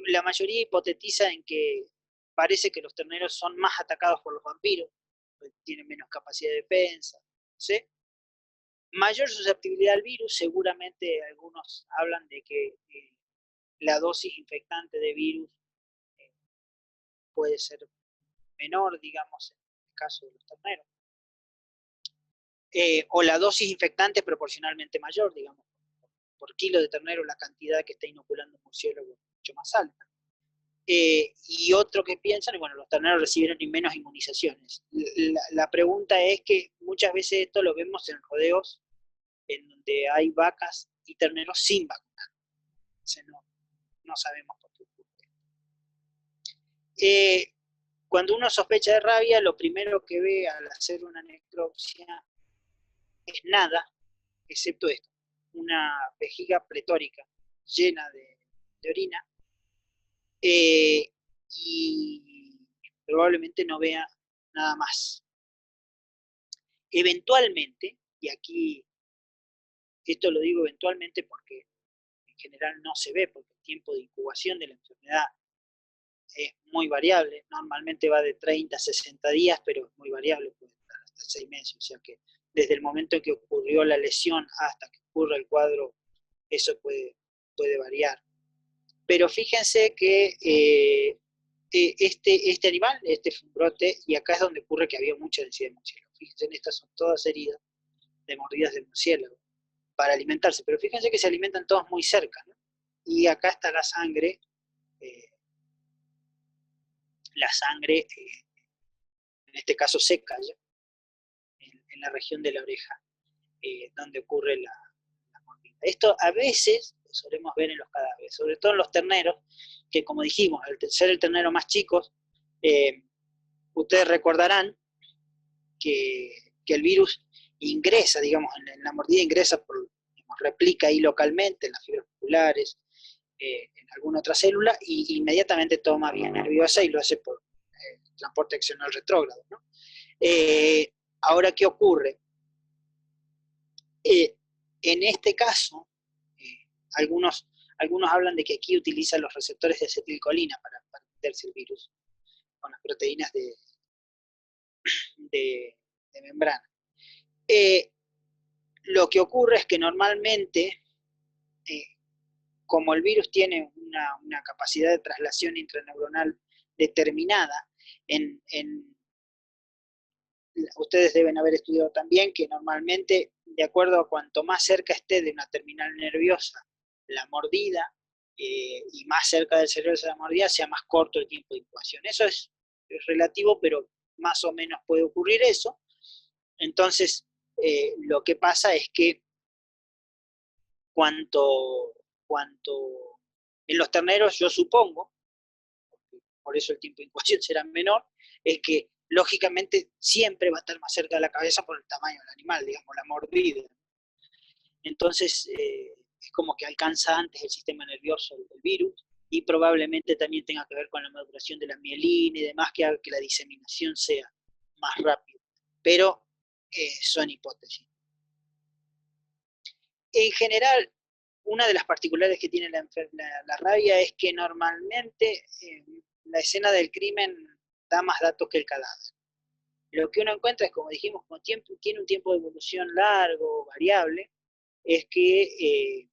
La mayoría hipotetiza en que parece que los terneros son más atacados por los vampiros, tienen menos capacidad de defensa, ¿sí? Mayor susceptibilidad al virus, seguramente algunos hablan de que la dosis infectante de virus eh, puede ser menor, digamos, en el caso de los terneros. O la dosis infectante es proporcionalmente mayor, digamos, por kilo de ternero la cantidad que está inoculando un murciélago es mucho más alta. Y otro que piensan, bueno, los terneros recibieron menos inmunizaciones. La pregunta es que muchas veces esto lo vemos en rodeos en donde hay vacas y terneros sin vacunar. Entonces no sabemos por qué ocurre. Cuando uno sospecha de rabia, lo primero que ve al hacer una necropsia es nada, excepto esto, una vejiga pletórica llena de orina, y probablemente no vea nada más. Eventualmente, y aquí esto lo digo eventualmente porque en general no se ve, porque el tiempo de incubación de la enfermedad es muy variable, normalmente va de 30 a 60 días, pero es muy variable, puede estar hasta 6 meses, o sea que desde el momento en que ocurrió la lesión hasta que ocurra el cuadro, eso puede variar. Pero fíjense que este animal, este fue un brote, y acá es donde ocurre que había mucha densidad de murciélago. Fíjense, estas son todas heridas de mordidas de murciélago para alimentarse, pero fíjense que se alimentan todos muy cerca, ¿no? Y acá está eh, la sangre, en este caso seca, ¿ya? En la región de la oreja, donde ocurre la mordida. Esto a veces lo solemos ver en los cadáveres, sobre todo en los terneros, que como dijimos, al ser el ternero más chicos, ustedes recordarán que el virus ingresa, digamos, en la mordida ingresa, digamos, replica ahí localmente en las fibras musculares, en alguna otra célula, y inmediatamente toma vía nerviosa y lo hace por transporte accional retrógrado, ¿no? Ahora, ¿qué ocurre? En este caso, algunos hablan de que aquí utilizan los receptores de acetilcolina para meterse el virus con las proteínas de membrana. Lo que ocurre es que normalmente, como el virus tiene una capacidad de traslación intraneuronal determinada, ustedes deben haber estudiado también que normalmente, de acuerdo a cuanto más cerca esté de una terminal nerviosa la mordida, y más cerca del cerebro de la mordida, sea más corto el tiempo de incubación. Eso es relativo, pero más o menos puede ocurrir eso. Entonces, lo que pasa es que cuanto en los terneros, yo supongo, por eso el tiempo de incubación será menor, es que lógicamente siempre va a estar más cerca de la cabeza por el tamaño del animal, digamos, la mordida. Entonces, es como que alcanza antes el sistema nervioso del virus, y probablemente también tenga que ver con la maduración de la mielina y demás, que haga que la diseminación sea más rápida. Pero son hipótesis. En general, una de las particularidades que tiene la rabia es que normalmente la escena del crimen da más datos que el cadáver. Lo que uno encuentra es, como dijimos, como tiene un tiempo de evolución largo, variable, es que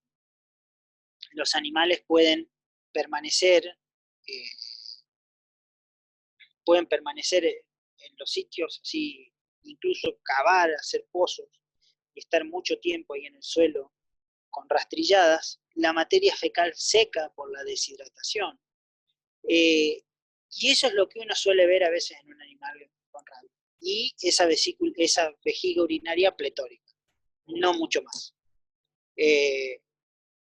los animales pueden permanecer en los sitios, así, incluso cavar, hacer pozos y estar mucho tiempo ahí en el suelo con rastrilladas, la materia fecal seca por la deshidratación. Y eso es lo que uno suele ver a veces en un animal con rabia. Y esa vejiga urinaria pletórica, no mucho más.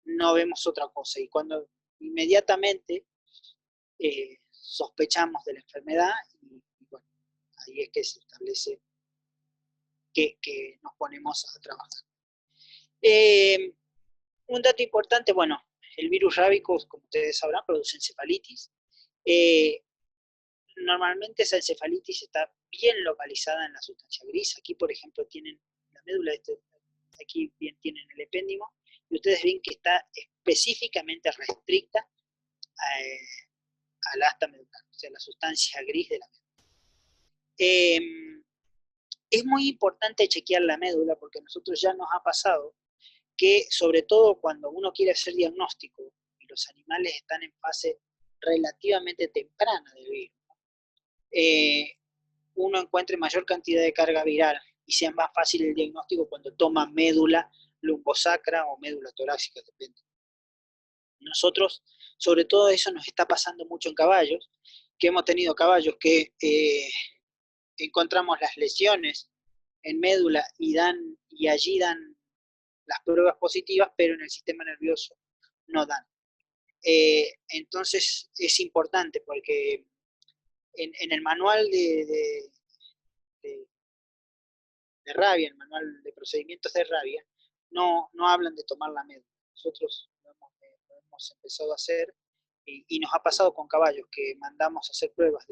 No vemos otra cosa. Y cuando inmediatamente sospechamos de la enfermedad, y bueno, ahí es que se establece que nos ponemos a trabajar. Un dato importante, bueno, el virus rábico, como ustedes sabrán, produce encefalitis. Normalmente esa encefalitis está bien localizada en la sustancia gris. Aquí, por ejemplo, tienen la médula, aquí bien tienen el epéndimo, y ustedes ven que está específicamente restricta al asta medular, o sea, la sustancia gris de la médula. Es muy importante chequear la médula, porque a nosotros ya nos ha pasado que, sobre todo cuando uno quiere hacer diagnóstico y los animales están en fase relativamente temprana del virus, uno encuentre mayor cantidad de carga viral y sea más fácil el diagnóstico cuando toma médula lumbosacra o médula torácica, depende. Nosotros Sobre todo eso nos está pasando mucho en caballos, que hemos tenido caballos que encontramos las lesiones en médula y allí dan las pruebas positivas, pero en el sistema nervioso no dan. Entonces es importante porque en el manual de, de rabia, el manual de procedimientos de rabia, no hablan de tomar la médula. Nosotros lo hemos empezado a hacer y nos ha pasado con caballos que mandamos a hacer pruebas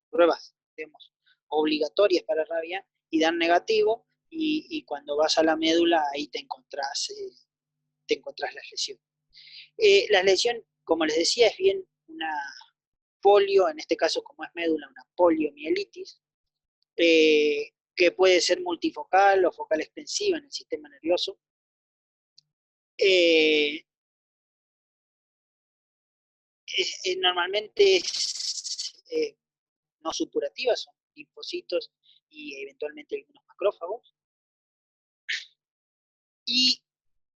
pruebas, digamos, obligatorias para rabia y dan negativo y cuando vas a la médula ahí te encontrás las lesiones. La lesión, como les decía, es bien una polio, en este caso como es médula, una poliomielitis, que puede ser multifocal o focal extensiva en el sistema nervioso. Normalmente es no supurativa, son linfocitos y eventualmente algunos macrófagos. Y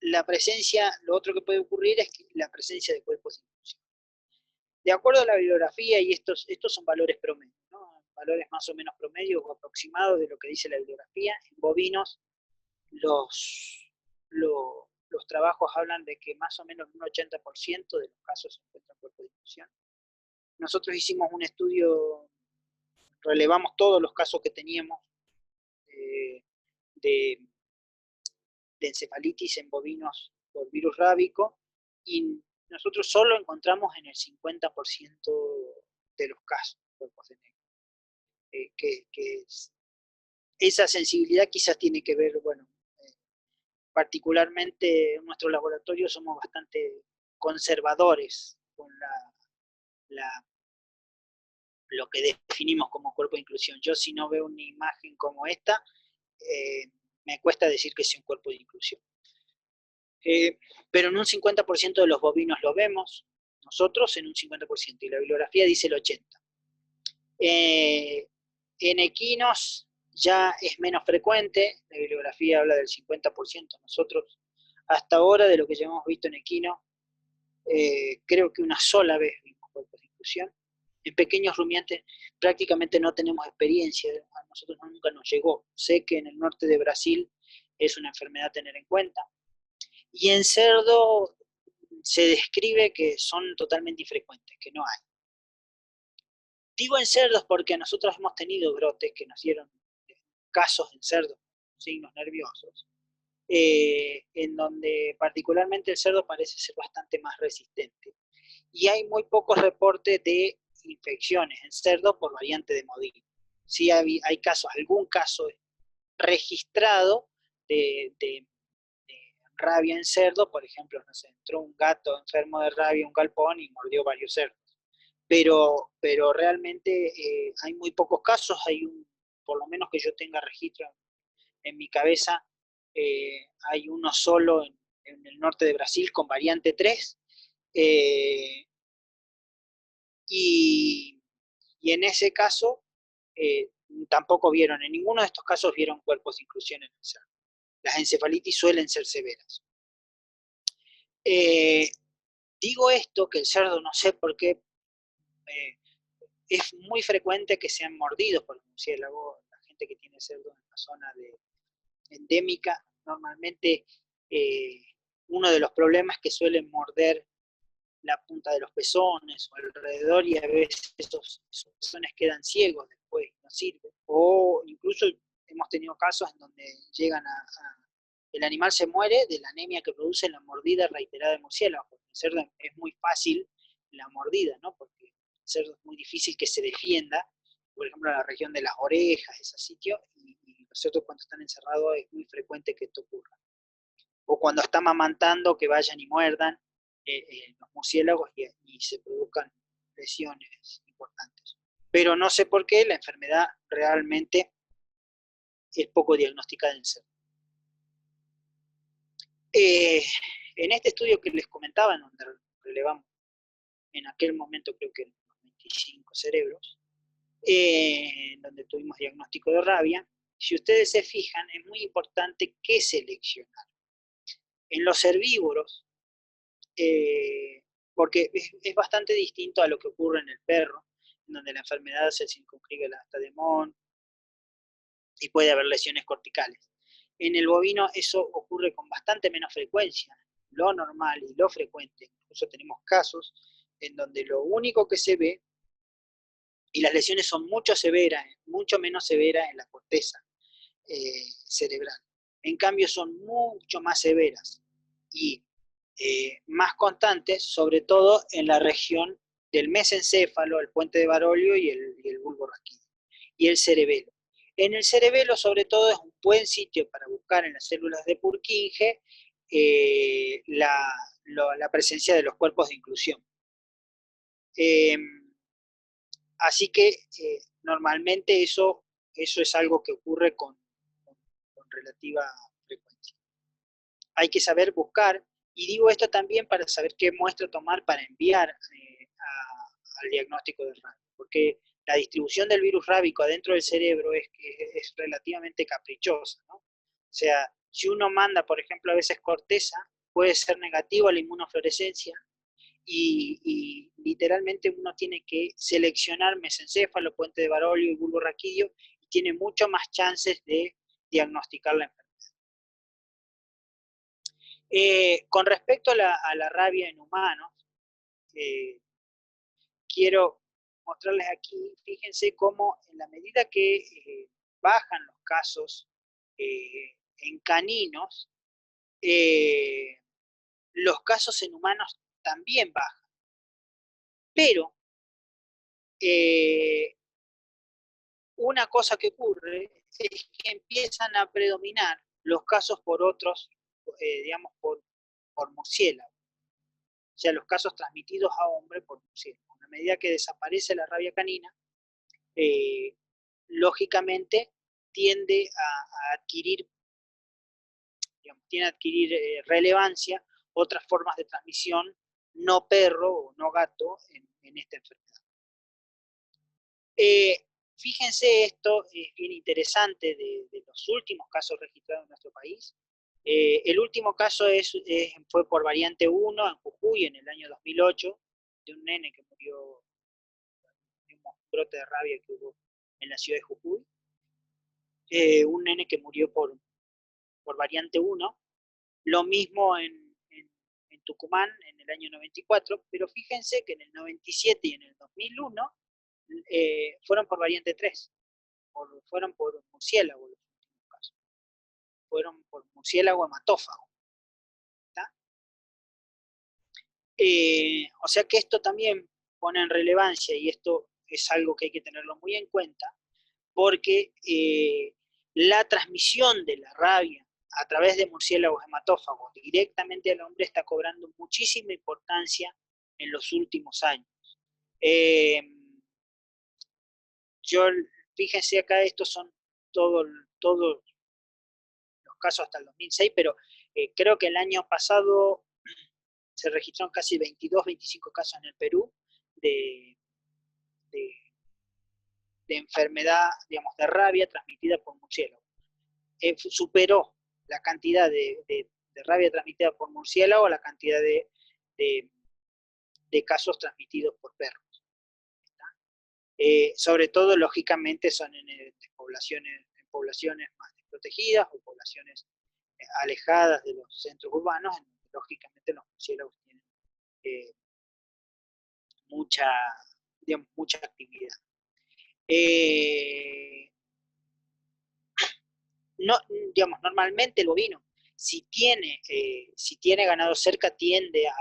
la presencia, lo otro que puede ocurrir es la presencia de cuerpos de inclusión. De acuerdo a la bibliografía, y estos son valores promedio, ¿no? Valores más o menos promedios o aproximados de lo que dice la bibliografía, en bovinos los trabajos hablan de que más o menos un 80% de los casos se encuentran cuerpos de inclusión. Nosotros hicimos un estudio, relevamos todos los casos que teníamos de encefalitis en bovinos por virus rábico y nosotros solo encontramos en el 50% de los casos cuerpos de negro. Esa sensibilidad quizás tiene que ver, bueno, particularmente en nuestro laboratorio somos bastante conservadores con lo que definimos como cuerpo de inclusión. Yo si no veo una imagen como esta, me cuesta decir que sea un cuerpo de inclusión. Pero en un 50% de los bovinos lo vemos, nosotros en un 50%, y la bibliografía dice el 80%. En equinos ya es menos frecuente, la bibliografía habla del 50%, nosotros hasta ahora de lo que ya hemos visto en equino, creo que una sola vez vimos cuerpos de inclusión. En pequeños rumiantes prácticamente no tenemos experiencia, a nosotros nunca nos llegó. Sé que en el norte de Brasil es una enfermedad a tener en cuenta. Y en cerdo se describe que son totalmente infrecuentes, que no hay. Digo en cerdos porque nosotros hemos tenido brotes que nos dieron casos en cerdos, signos nerviosos, en donde particularmente el cerdo parece ser bastante más resistente. Y hay muy pocos reportes de infecciones en cerdo por variante de Modino. Sí hay casos, algún caso registrado de rabia en cerdo, por ejemplo, no sé, entró un gato enfermo de rabia en un galpón y mordió varios cerdos. Pero realmente hay muy pocos casos, por lo menos que yo tenga registro en mi cabeza, hay uno solo en el norte de Brasil con variante 3, y en ese caso tampoco vieron, en ninguno de estos casos vieron cuerpos de inclusión en el cerdo. Las encefalitis suelen ser severas. Digo esto, que el cerdo, no sé por qué, es muy frecuente que sean mordidos por los murciélagos. La gente que tiene cerdo en la zona endémica, normalmente uno de los problemas es que suelen morder la punta de los pezones o alrededor y a veces esos pezones quedan ciegos después, no sirven. O incluso hemos tenido casos en donde llegan el animal se muere de la anemia que produce la mordida reiterada de murciélago, porque el cerdo es muy fácil la mordida, ¿no? Porque el cerdo es muy difícil que se defienda, por ejemplo, en la región de las orejas, ese sitio, y los cerdos cuando están encerrados es muy frecuente que esto ocurra. O cuando están amamantando, que vayan y muerdan los murciélagos y se produzcan lesiones importantes. Pero no sé por qué la enfermedad realmente es poco diagnosticada en cerdo. En este estudio que les comentaba, en donde relevamos en aquel momento creo que 25 cerebros, en donde tuvimos diagnóstico de rabia, si ustedes se fijan, es muy importante qué seleccionar. En los herbívoros, porque es bastante distinto a lo que ocurre en el perro, en donde la enfermedad se circunscribe hasta de Mon y puede haber lesiones corticales. En el bovino eso ocurre con bastante menos frecuencia. Lo normal y lo frecuente, incluso tenemos casos en donde lo único que se ve, y las lesiones son mucho menos severas en la corteza cerebral. En cambio son mucho más severas y más constantes, sobre todo en la región del mesencéfalo, el puente de Barolio y el bulbo raquídeo, y el cerebelo. En el cerebelo, sobre todo, es un buen sitio para buscar en las células de Purkinje la presencia de los cuerpos de inclusión. Así que normalmente eso es algo que ocurre con relativa frecuencia. Hay que saber buscar, y digo esto también para saber qué muestra tomar para enviar al diagnóstico de rabia, porque la distribución del virus rábico adentro del cerebro es relativamente caprichosa, ¿no? O sea, si uno manda, por ejemplo, a veces corteza, puede ser negativo a la inmunofluorescencia, y literalmente uno tiene que seleccionar mesencéfalo, puente de Barolio y bulbo raquídeo, y tiene mucho más chances de diagnosticar la enfermedad. Con respecto a la rabia en humanos, quiero mostrarles aquí, fíjense cómo en la medida que bajan los casos en caninos, los casos en humanos también bajan. Pero una cosa que ocurre es que empiezan a predominar los casos por otros, digamos, por murciélago. O sea, los casos transmitidos a hombre por murciélago. A medida que desaparece la rabia canina, lógicamente tiende a adquirir, relevancia otras formas de transmisión no perro o no gato en esta enfermedad. Fíjense, esto es bien interesante de los últimos casos registrados en nuestro país. El último caso fue por variante 1 en Jujuy en el año 2008, de un nene que murió de un brote de rabia que hubo en la ciudad de Jujuy. Un nene que murió por variante 1. Lo mismo en Tucumán en el año 94, pero fíjense que en el 97 y en el 2001 fueron por variante 3, fueron por murciélago los últimos casos. Fueron por murciélago hematófago. O sea que esto también pone en relevancia, y esto es algo que hay que tenerlo muy en cuenta, porque la transmisión de la rabia a través de murciélagos hematófagos directamente al hombre está cobrando muchísima importancia en los últimos años. Fíjense acá, estos son todos los casos hasta el 2006, pero creo que el año pasado se registraron casi 22, 25 casos en el Perú de enfermedad, digamos, de rabia transmitida por murciélago. Superó la cantidad de rabia transmitida por murciélago a la cantidad de casos transmitidos por perros. Sobre todo, lógicamente, son en poblaciones más desprotegidas o poblaciones alejadas de los centros urbanos, en donde lógicamente los murciélagos tienen mucha actividad. No, digamos, normalmente el bovino, si tiene ganado cerca, tiende a,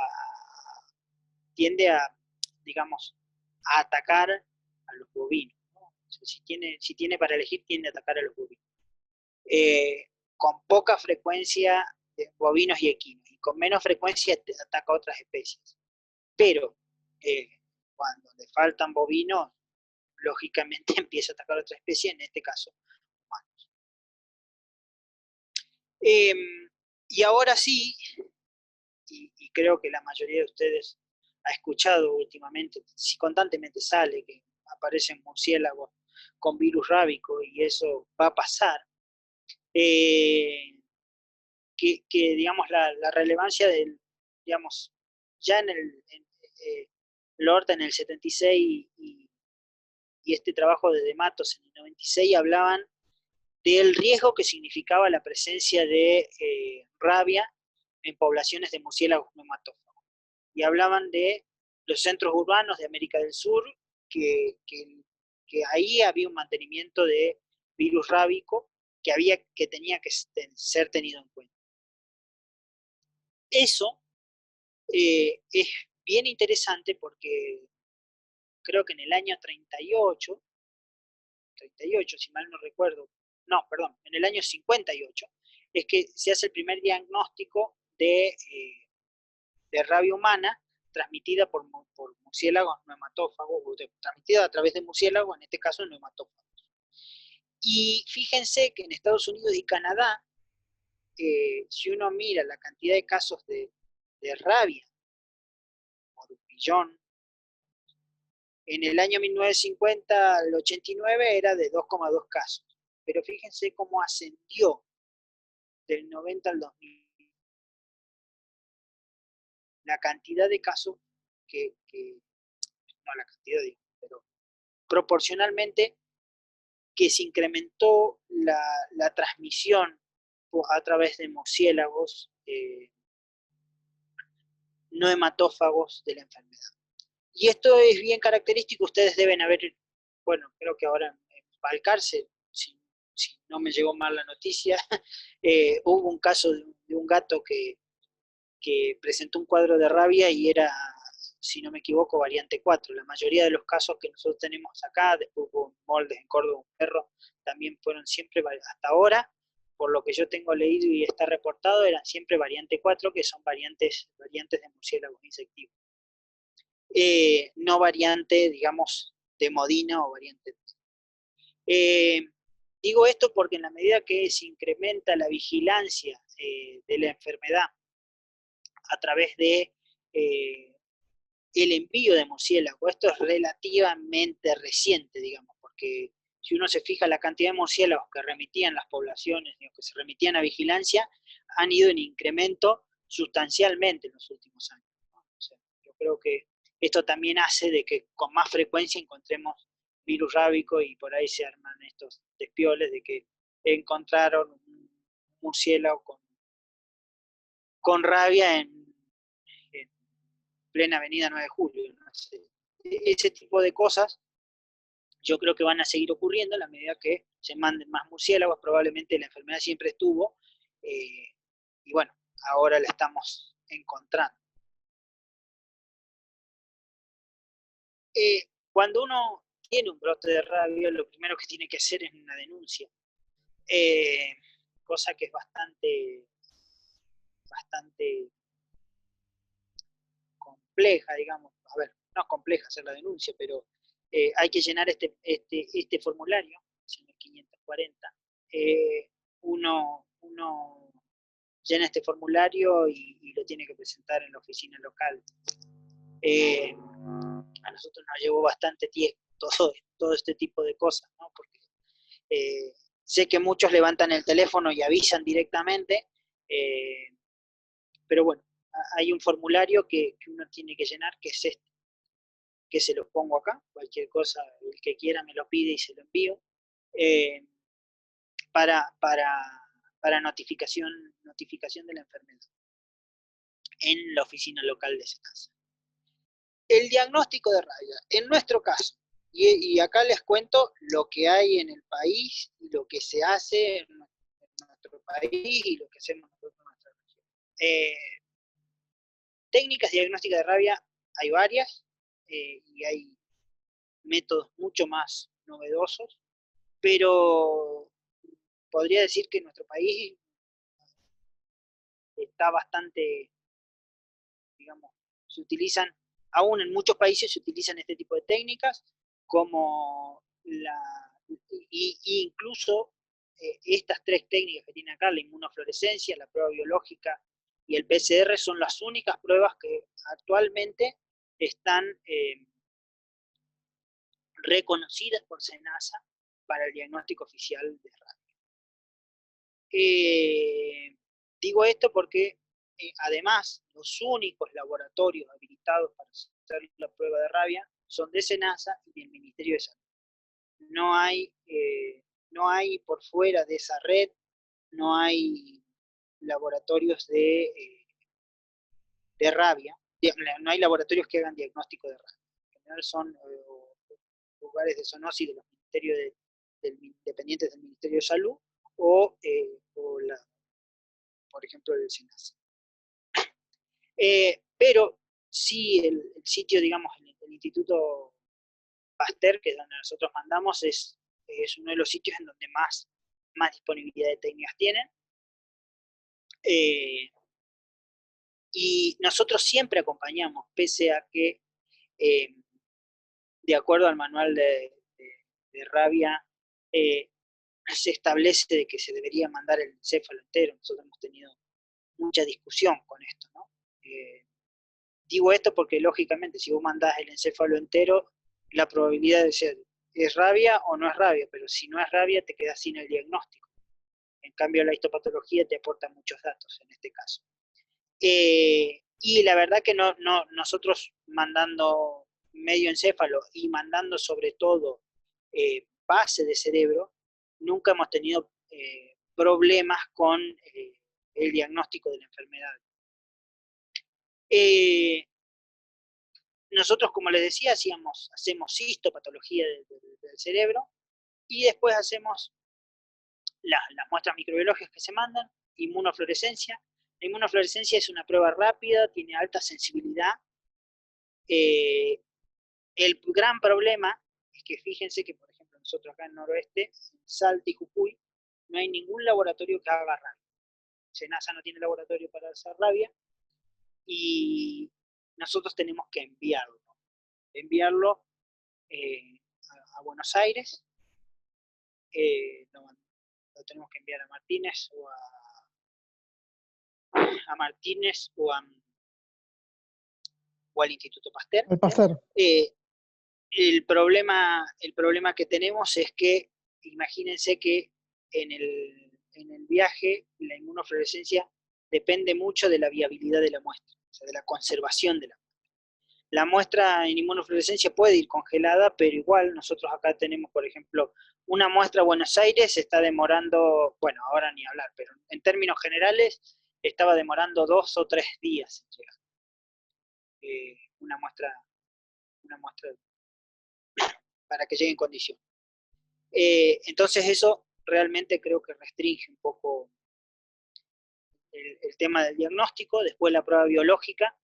digamos, a atacar a los bovinos, ¿no? O sea, si tiene para elegir, tiende a atacar a los bovinos. Con poca frecuencia bovinos y equinos, y con menos frecuencia ataca a otras especies. Pero cuando le faltan bovinos, lógicamente empieza a atacar a otra especie, en este caso humanos. Y ahora sí, y creo que la mayoría de ustedes ha escuchado últimamente, si constantemente sale que aparecen murciélagos con virus rábico, y eso va a pasar, que digamos la relevancia del, digamos, ya en Lorta en el 76 y este trabajo de Matos en el 96 hablaban del riesgo que significaba la presencia de rabia en poblaciones de murciélagos neumatófagos. Y hablaban de los centros urbanos de América del Sur, que ahí había un mantenimiento de virus rábico que tenía que ser tenido en cuenta. Eso es bien interesante porque creo que en el año 38, si mal no recuerdo, no, perdón, en el año 58, es que se hace el primer diagnóstico de rabia humana transmitida por murciélagos neumatófagos, transmitida a través de murciélagos, en este caso neumatófagos. Y fíjense que en Estados Unidos y Canadá, si uno mira la cantidad de casos de rabia por 1.000.000, en el año 1950 al 89 era de 2,2 casos. Pero fíjense cómo ascendió del 90 al 2000 la cantidad de casos no la cantidad, digo, pero proporcionalmente que se incrementó la transmisión a través de murciélagos no hematófagos de la enfermedad. Y esto es bien característico, ustedes deben haber, bueno, creo que ahora en Balcarce, si no me llegó mal la noticia, hubo un caso de un gato que presentó un cuadro de rabia y era, si no me equivoco, variante 4. La mayoría de los casos que nosotros tenemos acá, después hubo moldes en Córdoba, un perro, también fueron siempre, hasta ahora, por lo que yo tengo leído y está reportado, eran siempre variante 4, que son variantes de murciélagos insectivos. No variante, digamos, de Modina o variante. Digo esto porque en la medida que se incrementa la vigilancia de la enfermedad a través de el envío de murciélagos, esto es relativamente reciente, digamos, porque si uno se fija la cantidad de murciélagos que remitían las poblaciones, que se remitían a vigilancia, han ido en incremento sustancialmente en los últimos años, ¿no? O sea, yo creo que esto también hace de que con más frecuencia encontremos virus rábico y por ahí se arman estos despioles de que encontraron un murciélago con rabia en plena avenida 9 de Julio. ¿No? Ese tipo de cosas yo creo que van a seguir ocurriendo a la medida que se manden más murciélagos, probablemente la enfermedad siempre estuvo, y bueno, ahora la estamos encontrando. Cuando uno tiene un brote de rabia, lo primero que tiene que hacer es una denuncia, cosa que es bastante compleja, digamos. A ver, no es compleja hacer la denuncia, pero hay que llenar este formulario, 540. Uno llena este formulario y lo tiene que presentar en la oficina local. A nosotros nos llevó bastante tiempo todo este tipo de cosas, ¿no? Porque sé que muchos levantan el teléfono y avisan directamente, pero bueno, hay un formulario que uno tiene que llenar, que es este, que se los pongo acá, cualquier cosa, el que quiera me lo pide y se lo envío, para notificación de la enfermedad en la oficina local de SENASA. El diagnóstico de rabia, en nuestro caso, y acá les cuento lo que hay en el país y lo que se hace en nuestro país y lo que hacemos nosotros en nuestra región. Técnicas diagnósticas de rabia hay varias, y hay métodos mucho más novedosos, pero podría decir que en nuestro país está bastante, digamos, se utilizan, aún en muchos países se utilizan este tipo de técnicas, como incluso estas tres técnicas que tiene acá, la inmunofluorescencia, la prueba biológica y el PCR, son las únicas pruebas que actualmente están reconocidas por SENASA para el diagnóstico oficial de rabia. Digo esto porque además los únicos laboratorios habilitados para hacer la prueba de rabia son de SENASA y del Ministerio de Salud. No hay por fuera de esa red, no hay laboratorios de rabia, no hay laboratorios que hagan diagnóstico de rabia. En general son lugares de zoonosis de los ministerios dependientes del Ministerio de Salud o por ejemplo, del SENASA. Pero sí, el sitio, digamos, el Instituto Pasteur, que es donde nosotros mandamos, es uno de los sitios en donde más disponibilidad de técnicas tienen. Y nosotros siempre acompañamos, pese a que, de acuerdo al manual de rabia, se establece de que se debería mandar el encéfalo entero. Nosotros hemos tenido mucha discusión con esto, ¿no? Digo esto porque, lógicamente, si vos mandás el encéfalo entero, la probabilidad de ser es rabia o no es rabia, pero si no es rabia, te quedas sin el diagnóstico. En cambio, la histopatología te aporta muchos datos en este caso. Y la verdad que nosotros mandando medio encéfalo y mandando sobre todo base de cerebro, nunca hemos tenido problemas con el diagnóstico de la enfermedad. Nosotros, como les decía, hacemos histopatología del cerebro y después hacemos las muestras microbiológicas que se mandan, inmunofluorescencia. La inmunofluorescencia es una prueba rápida, tiene alta sensibilidad. El gran problema es que fíjense que, por ejemplo, nosotros acá en Noroeste, en Salta y Jujuy, no hay ningún laboratorio que haga rabia. SENASA no tiene laboratorio para hacer rabia y nosotros tenemos que enviarlo a Buenos Aires. Lo tenemos que enviar a Martínez o al Instituto Pasteur. El Pasteur. El problema que tenemos es que, imagínense que en el viaje la inmunofluorescencia depende mucho de la viabilidad de la muestra, o sea, de la conservación de la muestra. La muestra en inmunofluorescencia puede ir congelada, pero igual nosotros acá tenemos, por ejemplo, una muestra a Buenos Aires se está demorando, bueno, ahora ni hablar, pero en términos generales estaba demorando 2 o 3 días en llegar. Una muestra para que llegue en condición. Entonces eso realmente creo que restringe un poco el tema del diagnóstico. Después la prueba biológica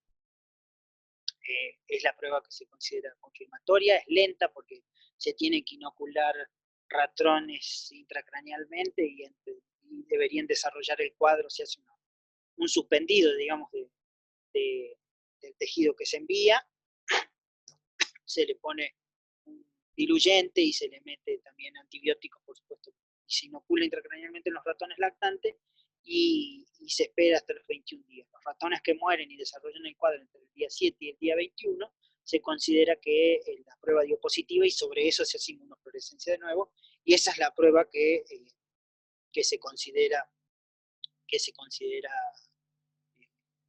es la prueba que se considera confirmatoria, es lenta porque se tienen que inocular ratones intracranealmente y deberían desarrollar el cuadro, se hace un suspendido, digamos, del tejido que se envía, se le pone un diluyente y se le mete también antibióticos, por supuesto, y se inocula intracranealmente en los ratones lactantes y se espera hasta los 21 días. Los ratones que mueren y desarrollan el cuadro entre el día 7 y el día 21, se considera que la prueba dio positiva y sobre eso se hace inmunofluorescencia de nuevo, y esa es la prueba que se considera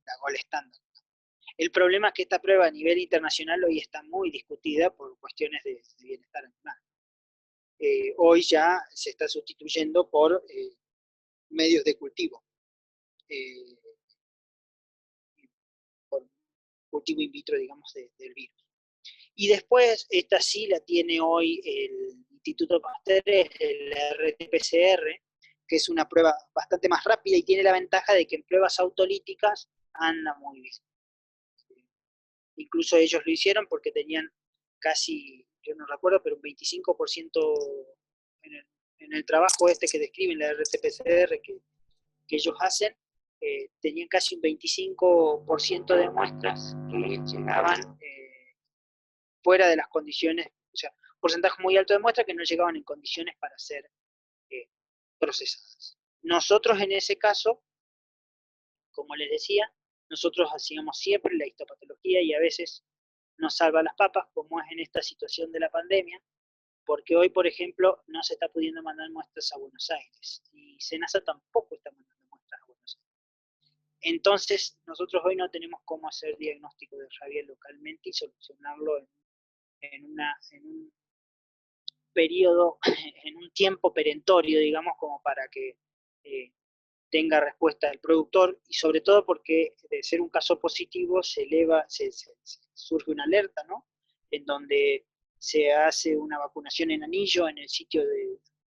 la gold estándar. El problema es que esta prueba a nivel internacional hoy está muy discutida por cuestiones de bienestar animal. Hoy ya se está sustituyendo por medios de cultivo, por cultivo in vitro, digamos, del virus. Y después, esta sí la tiene hoy el Instituto Pasteur, el RT-PCR, que es una prueba bastante más rápida y tiene la ventaja de que en pruebas autolíticas anda muy bien. Incluso ellos lo hicieron porque tenían casi, yo no recuerdo, pero un 25% en el trabajo este que describen, la RT-PCR que ellos hacen, tenían casi un 25% de muestras que llegaban fuera de las condiciones, o sea, un porcentaje muy alto de muestras que no llegaban en condiciones para ser procesadas. Nosotros en ese caso, como les decía, nosotros hacíamos siempre la histopatología y a veces nos salva las papas, como es en esta situación de la pandemia, porque hoy, por ejemplo, no se está pudiendo mandar muestras a Buenos Aires y SENASA tampoco está mandando muestras a Buenos Entonces, nosotros hoy no tenemos cómo hacer diagnóstico de rabia localmente y solucionarlo en un periodo, en un tiempo perentorio, digamos, como para que tenga respuesta el productor, y sobre todo porque de ser un caso positivo se eleva, surge una alerta, ¿no? En donde se hace una vacunación en anillo en el sitio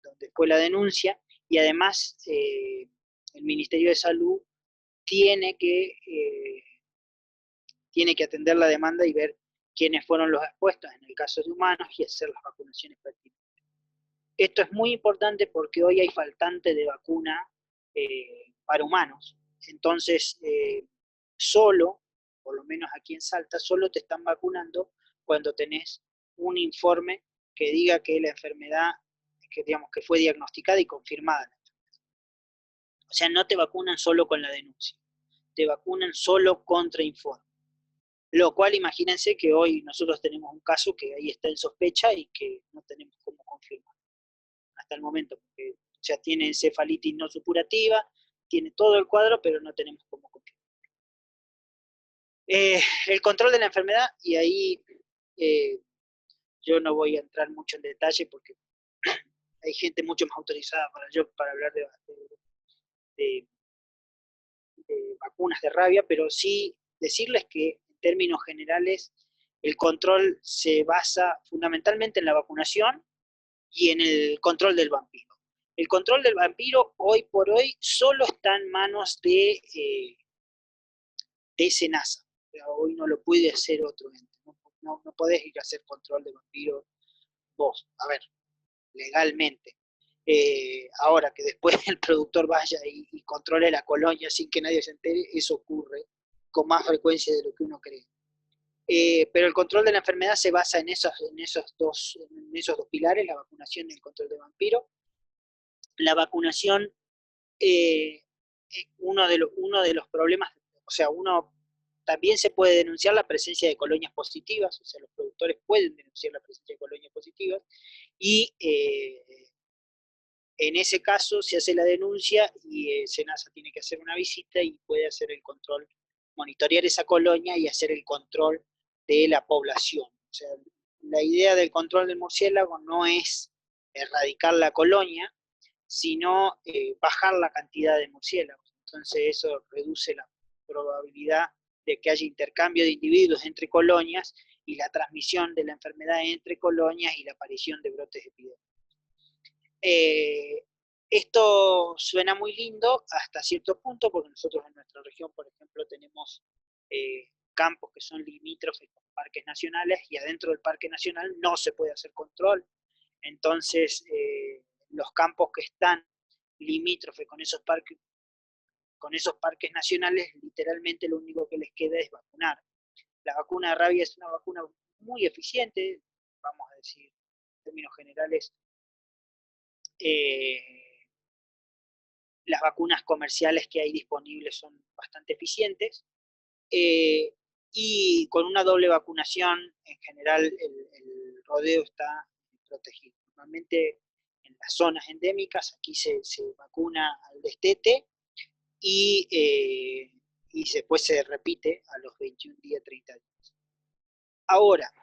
donde fue la denuncia, y además el Ministerio de Salud tiene que, eh, tiene que atender la demanda y ver quiénes fueron los expuestos en el caso de humanos y hacer las vacunaciones pertinentes. Esto es muy importante porque hoy hay faltante de vacuna para humanos. Entonces, solo, por lo menos aquí en Salta, solo te están vacunando cuando tenés un informe que diga que la enfermedad, que digamos que fue diagnosticada y confirmada. O sea, no te vacunan solo con la denuncia, te vacunan solo contra informe. Lo cual, imagínense que hoy nosotros tenemos un caso que ahí está en sospecha y que no tenemos cómo confirmar hasta el momento, porque ya tiene encefalitis no supurativa, tiene todo el cuadro, pero no tenemos cómo confirmar. El control de la enfermedad, y ahí yo no voy a entrar mucho en detalle porque hay gente mucho más autorizada para hablar de, de vacunas de rabia, pero sí decirles que en términos generales el control se basa fundamentalmente en la vacunación y en el control del vampiro. El control del vampiro hoy por hoy solo está en manos de SENASA. Hoy no lo puede hacer otro ente. No podés ir a hacer control de vampiro vos, a ver, legalmente. Ahora que después el productor vaya y controle la colonia sin que nadie se entere, eso ocurre con más frecuencia de lo que uno cree. Pero el control de la enfermedad se basa en esos dos pilares, la vacunación y el control de vampiro. La vacunación, uno de los problemas, o sea, uno también se puede denunciar la presencia de colonias positivas, o sea, los productores pueden denunciar la presencia de colonias positivas, y en ese caso se hace la denuncia y SENASA tiene que hacer una visita y puede hacer el control, monitorear esa colonia y hacer el control de la población. O sea, la idea del control del murciélago no es erradicar la colonia, sino bajar la cantidad de murciélagos. Entonces eso reduce la probabilidad de que haya intercambio de individuos entre colonias y la transmisión de la enfermedad entre colonias y la aparición de brotes epidémicos. Esto suena muy lindo hasta cierto punto, porque nosotros en nuestra región, por ejemplo, tenemos campos que son limítrofes con parques nacionales y adentro del parque nacional no se puede hacer control. Entonces, los campos que están limítrofes con esos parques nacionales, literalmente lo único que les queda es vacunar. La vacuna de rabia es una vacuna muy eficiente, vamos a decir, en términos generales, las vacunas comerciales que hay disponibles son bastante eficientes, y con una doble vacunación, en general, el rodeo está protegido. Normalmente en las zonas endémicas, aquí se vacuna al destete y después se repite a los 21 días, 30 días. Ahora,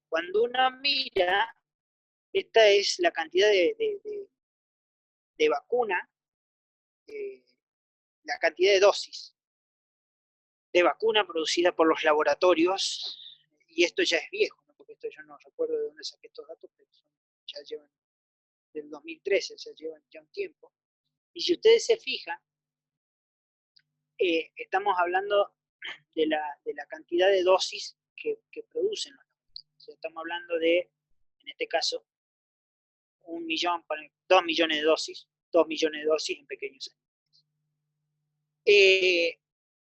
cuando uno mira, esta es la cantidad de vacuna, la cantidad de dosis de vacuna producida por los laboratorios, y esto ya es viejo, ¿no? Porque esto yo no recuerdo de dónde saqué estos datos, pero ya llevan del 2013, o sea, llevan ya un tiempo. Y si ustedes se fijan, estamos hablando de la cantidad de dosis que producen los laboratorios. O sea, estamos hablando de, en este caso, 2 millones de dosis, 2 millones de dosis en pequeños animales.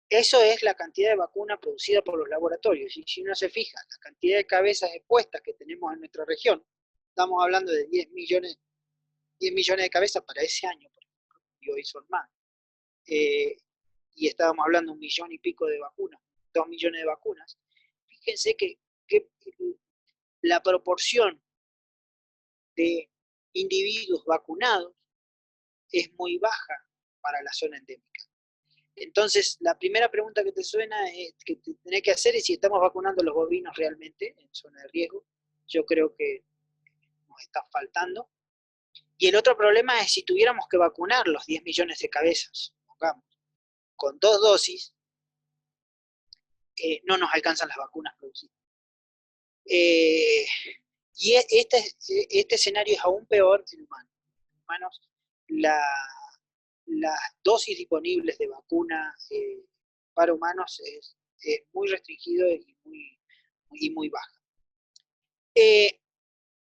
Eso es la cantidad de vacuna producida por los laboratorios. Y si uno se fija, la cantidad de cabezas expuestas que tenemos en nuestra región, estamos hablando de 10 millones de cabezas para ese año, por ejemplo, y hoy son más. Y estábamos hablando de 1 millón y pico de vacunas, 2 millones de vacunas. Fíjense que la proporción de individuos vacunados es muy baja para la zona endémica. Entonces, la primera pregunta que te suena, que te tenés que hacer es si estamos vacunando a los bovinos realmente en zona de riesgo. Yo creo que nos está faltando. Y el otro problema es si tuviéramos que vacunar los 10 millones de cabezas, pongamos, con 2 dosis, no nos alcanzan las vacunas producidas. Y este escenario es aún peor en humanos. En humanos, las dosis disponibles de vacuna para humanos es muy restringido y muy baja.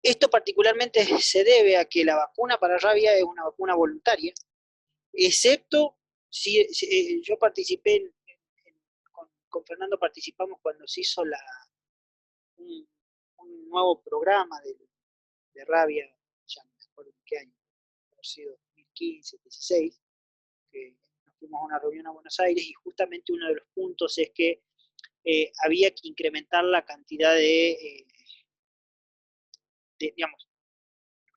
Esto particularmente se debe a que la vacuna para rabia es una vacuna voluntaria, excepto si yo participé, con Fernando participamos cuando se hizo un, un nuevo programa de rabia, ya no me acuerdo en qué año, ha sido 2015, 2016, que nos fuimos a una reunión a Buenos Aires y justamente uno de los puntos es que había que incrementar la cantidad digamos,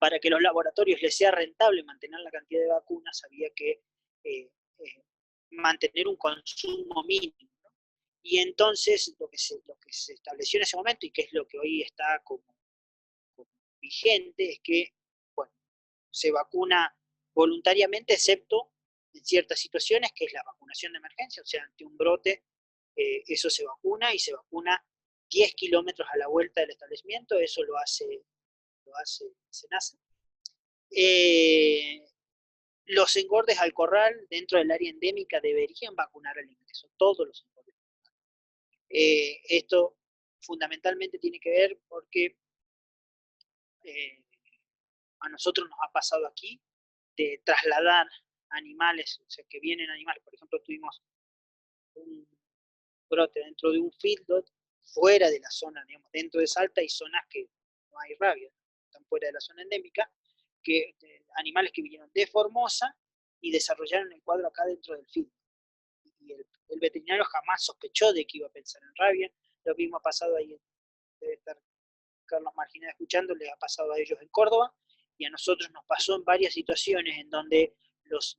para que los laboratorios les sea rentable mantener la cantidad de vacunas, había que eh, eh, mantener un consumo mínimo, ¿no? Y entonces lo que se estableció en ese momento, y que es lo que hoy está como vigente, es que, bueno, se vacuna voluntariamente, excepto en ciertas situaciones, que es la vacunación de emergencia, o sea, ante un brote, eso se vacuna, y se vacuna 10 kilómetros a la vuelta del establecimiento, eso lo hace SENASA. Los engordes al corral dentro del área endémica deberían vacunar al ingreso, todos los engordes. Esto fundamentalmente tiene que ver porque a nosotros nos ha pasado aquí de trasladar animales, o sea, que vienen animales, por ejemplo, tuvimos un brote dentro de un feedlot fuera de la zona, digamos, dentro de Salta hay zonas que no hay rabia, están fuera de la zona endémica, que animales que vinieron de Formosa y desarrollaron el cuadro acá dentro del feedlot. Y el veterinario jamás sospechó de que iba a pensar en rabia. Lo mismo ha pasado ahí, debe estar Carlos Marginal escuchando, les ha pasado a ellos en Córdoba, y a nosotros nos pasó en varias situaciones en donde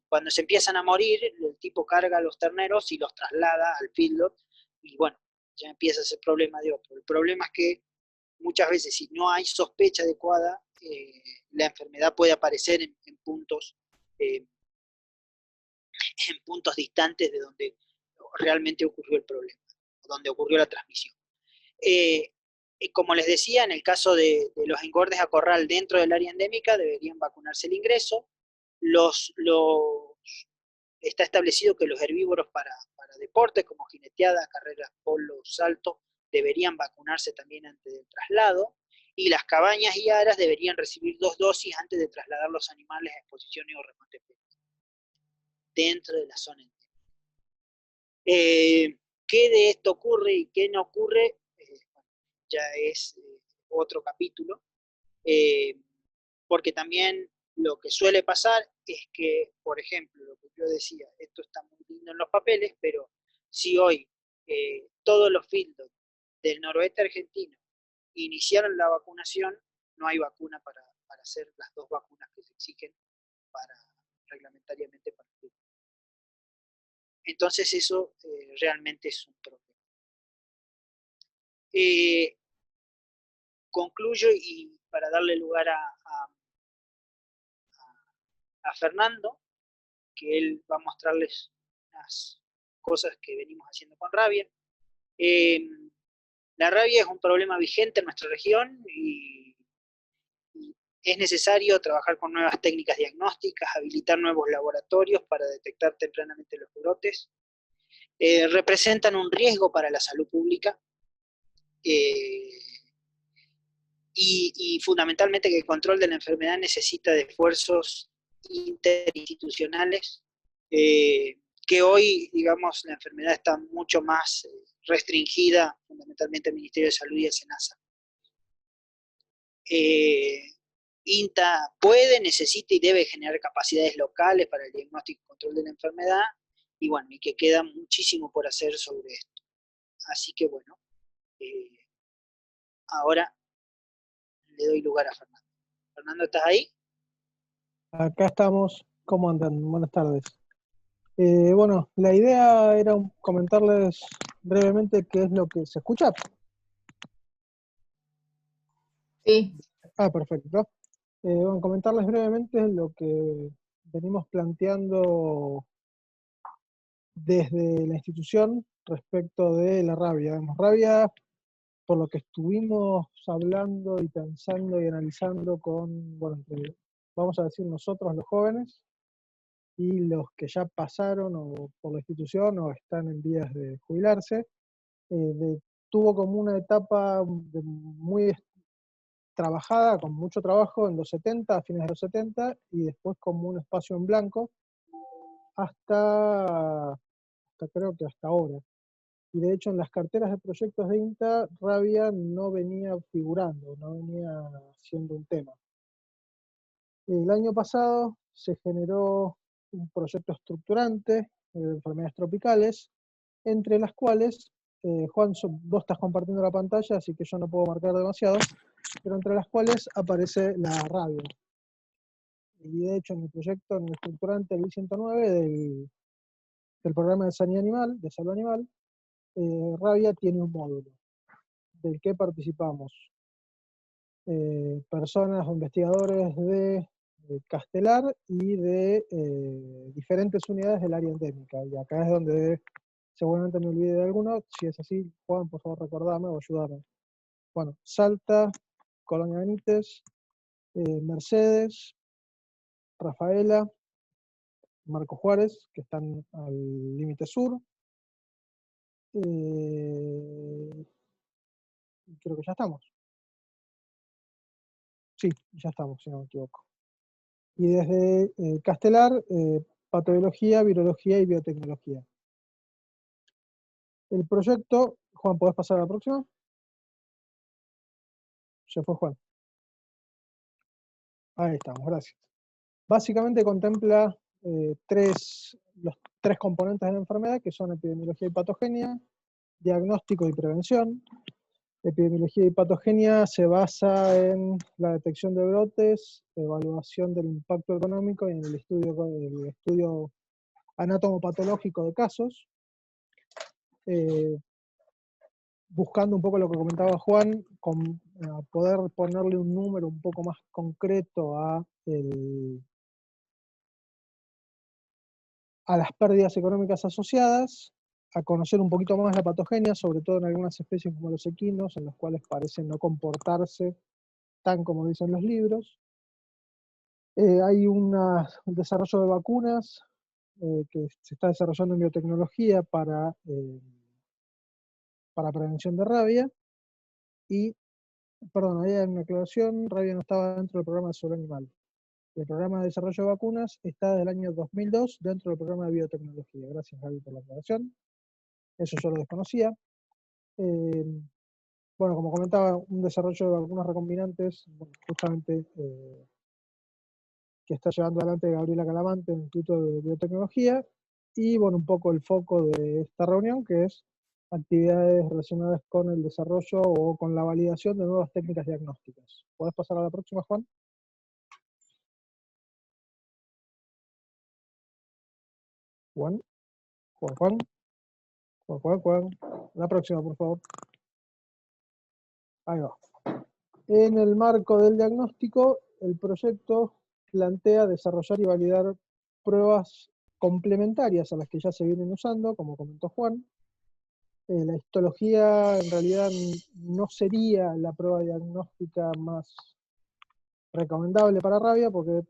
cuando se empiezan a morir, el tipo carga a los terneros y los traslada al feedlot, y bueno, ya empieza ese problema de otro. El problema es que muchas veces, si no hay sospecha adecuada, la enfermedad puede aparecer en puntos distantes de donde realmente ocurrió el problema, donde ocurrió la transmisión. Como les decía, en el caso de los engordes a corral dentro del área endémica, deberían vacunarse el ingreso. Está establecido que los herbívoros para deportes como jineteada, carreras, polo, salto, deberían vacunarse también antes del traslado, y las cabañas y aras deberían recibir 2 dosis antes de trasladar los animales a exposiciones o remotes dentro de la zona endémica. ¿Qué de esto ocurre y qué no ocurre? Ya es otro capítulo, porque también lo que suele pasar es que, por ejemplo, lo que yo decía, esto está muy lindo en los papeles, pero si hoy todos los feedlots del noroeste argentino iniciaron la vacunación, no hay vacuna para hacer las 2 vacunas que se exigen reglamentariamente para el feedlot. Entonces eso realmente es un problema. Concluyo, y para darle lugar a Fernando, que él va a mostrarles unas cosas que venimos haciendo con rabia. La rabia es un problema vigente en nuestra región y es necesario trabajar con nuevas técnicas diagnósticas, habilitar nuevos laboratorios para detectar tempranamente los brotes. Representan un riesgo para la salud pública y fundamentalmente que el control de la enfermedad necesita de esfuerzos interinstitucionales, que hoy, digamos, la enfermedad está mucho más restringida, fundamentalmente al Ministerio de Salud y al SENASA. INTA puede, necesita y debe generar capacidades locales para el diagnóstico y control de la enfermedad, y bueno, y que queda muchísimo por hacer sobre esto. Así que bueno, ahora le doy lugar a Fernando. Fernando, ¿estás ahí? Acá estamos. ¿Cómo andan? Buenas tardes. Bueno, la idea era comentarles brevemente qué es lo que se escucha. Sí. Ah, perfecto. Bueno, comentarles brevemente lo que venimos planteando desde la institución respecto de la rabia. Rabia, por lo que estuvimos hablando y pensando y analizando con, bueno, vamos a decir nosotros los jóvenes y los que ya pasaron o por la institución o están en vías de jubilarse, tuvo como una etapa muy trabajada, con mucho trabajo en los 70, a fines de los 70, y después como un espacio en blanco hasta creo que hasta ahora. Y de hecho en las carteras de proyectos de INTA, rabia no venía figurando, no venía siendo un tema. El año pasado se generó un proyecto estructurante de enfermedades tropicales, entre las cuales, Juan, vos estás compartiendo la pantalla, así que yo no puedo marcar demasiado, pero entre las cuales aparece la rabia. Y de hecho en el proyecto, en el estructurante el I-109 del programa de sanidad animal, de salud animal, rabia tiene un módulo del que participamos personas o investigadores de Castelar y de diferentes unidades del área endémica. Y acá es donde seguramente me olvide de alguno. Si es así, Juan, por favor, recordame o ayúdame. Bueno, Salta, Colonia Benítez, Mercedes, Rafaela, Marco Juárez, que están al límite sur. Creo que ya estamos. Sí, ya estamos, si no me equivoco. Y desde Castelar, patología, virología y biotecnología. El proyecto, Juan, ¿podés pasar a la próxima? Se fue Juan. Ahí estamos, gracias. Básicamente contempla los tres componentes de la enfermedad, que son epidemiología y patogenia, diagnóstico y prevención. Epidemiología y patogenia se basa en la detección de brotes, evaluación del impacto económico y en el estudio anatomopatológico de casos. Buscando un poco lo que comentaba Juan, poder ponerle un número un poco más concreto a las pérdidas económicas asociadas, a conocer un poquito más la patogenia, sobre todo en algunas especies como los equinos, en los cuales parecen no comportarse tan como dicen los libros. Hay un desarrollo de vacunas que se está desarrollando en biotecnología para prevención de rabia. Y, perdón, había una aclaración, rabia no estaba dentro del programa de salud animal. El programa de desarrollo de vacunas está desde el año 2002 dentro del programa de biotecnología. Gracias, Javi, por la aclaración. Eso yo lo desconocía. Bueno, como comentaba, un desarrollo de vacunas recombinantes, justamente que está llevando adelante Gabriela Calamante en el Instituto de Biotecnología. Y bueno, un poco el foco de esta reunión, que es actividades relacionadas con el desarrollo o con la validación de nuevas técnicas diagnósticas. ¿Podés pasar a la próxima, Juan? Juan, Juan, Juan. Juan. La próxima, por favor. Ahí va. En el marco del diagnóstico, el proyecto plantea desarrollar y validar pruebas complementarias a las que ya se vienen usando, como comentó Juan. La histología en realidad no sería la prueba diagnóstica más recomendable para rabia, porque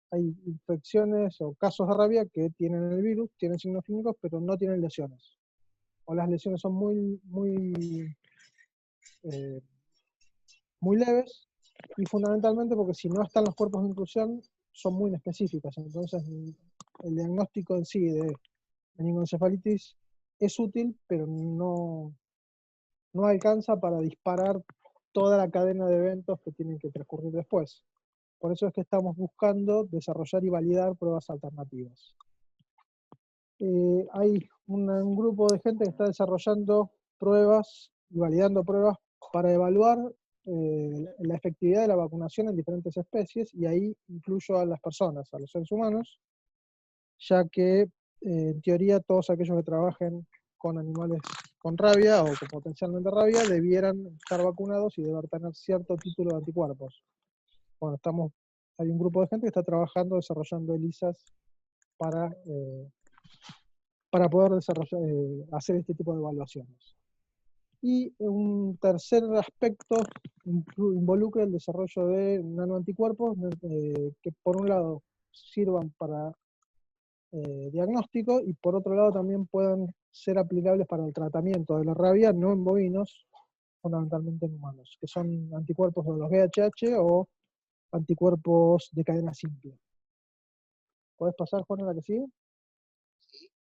hay infecciones o casos de rabia que tienen el virus, tienen signos clínicos, pero no tienen lesiones. O las lesiones son muy leves, y fundamentalmente porque si no están los cuerpos de inclusión, son muy inespecíficas. Entonces, el diagnóstico en sí de meningoencefalitis es útil, pero no alcanza para disparar toda la cadena de eventos que tienen que transcurrir después. Por eso es que estamos buscando desarrollar y validar pruebas alternativas. Hay un grupo de gente que está desarrollando pruebas y validando pruebas para evaluar la efectividad de la vacunación en diferentes especies, y ahí incluyo a las personas, a los seres humanos, ya que en teoría todos aquellos que trabajen con animales con rabia o con potencialmente rabia debieran estar vacunados y deber tener cierto título de anticuerpos. Bueno, hay un grupo de gente que está trabajando, desarrollando ELISAs para poder hacer este tipo de evaluaciones. Y un tercer aspecto involucra el desarrollo de nanoanticuerpos que por un lado sirvan para diagnóstico y por otro lado también puedan ser aplicables para el tratamiento de la rabia, no en bovinos, fundamentalmente en humanos, que son anticuerpos de los VHH o anticuerpos de cadena simple. ¿Podés pasar, Juan, a la que sigue? Sí.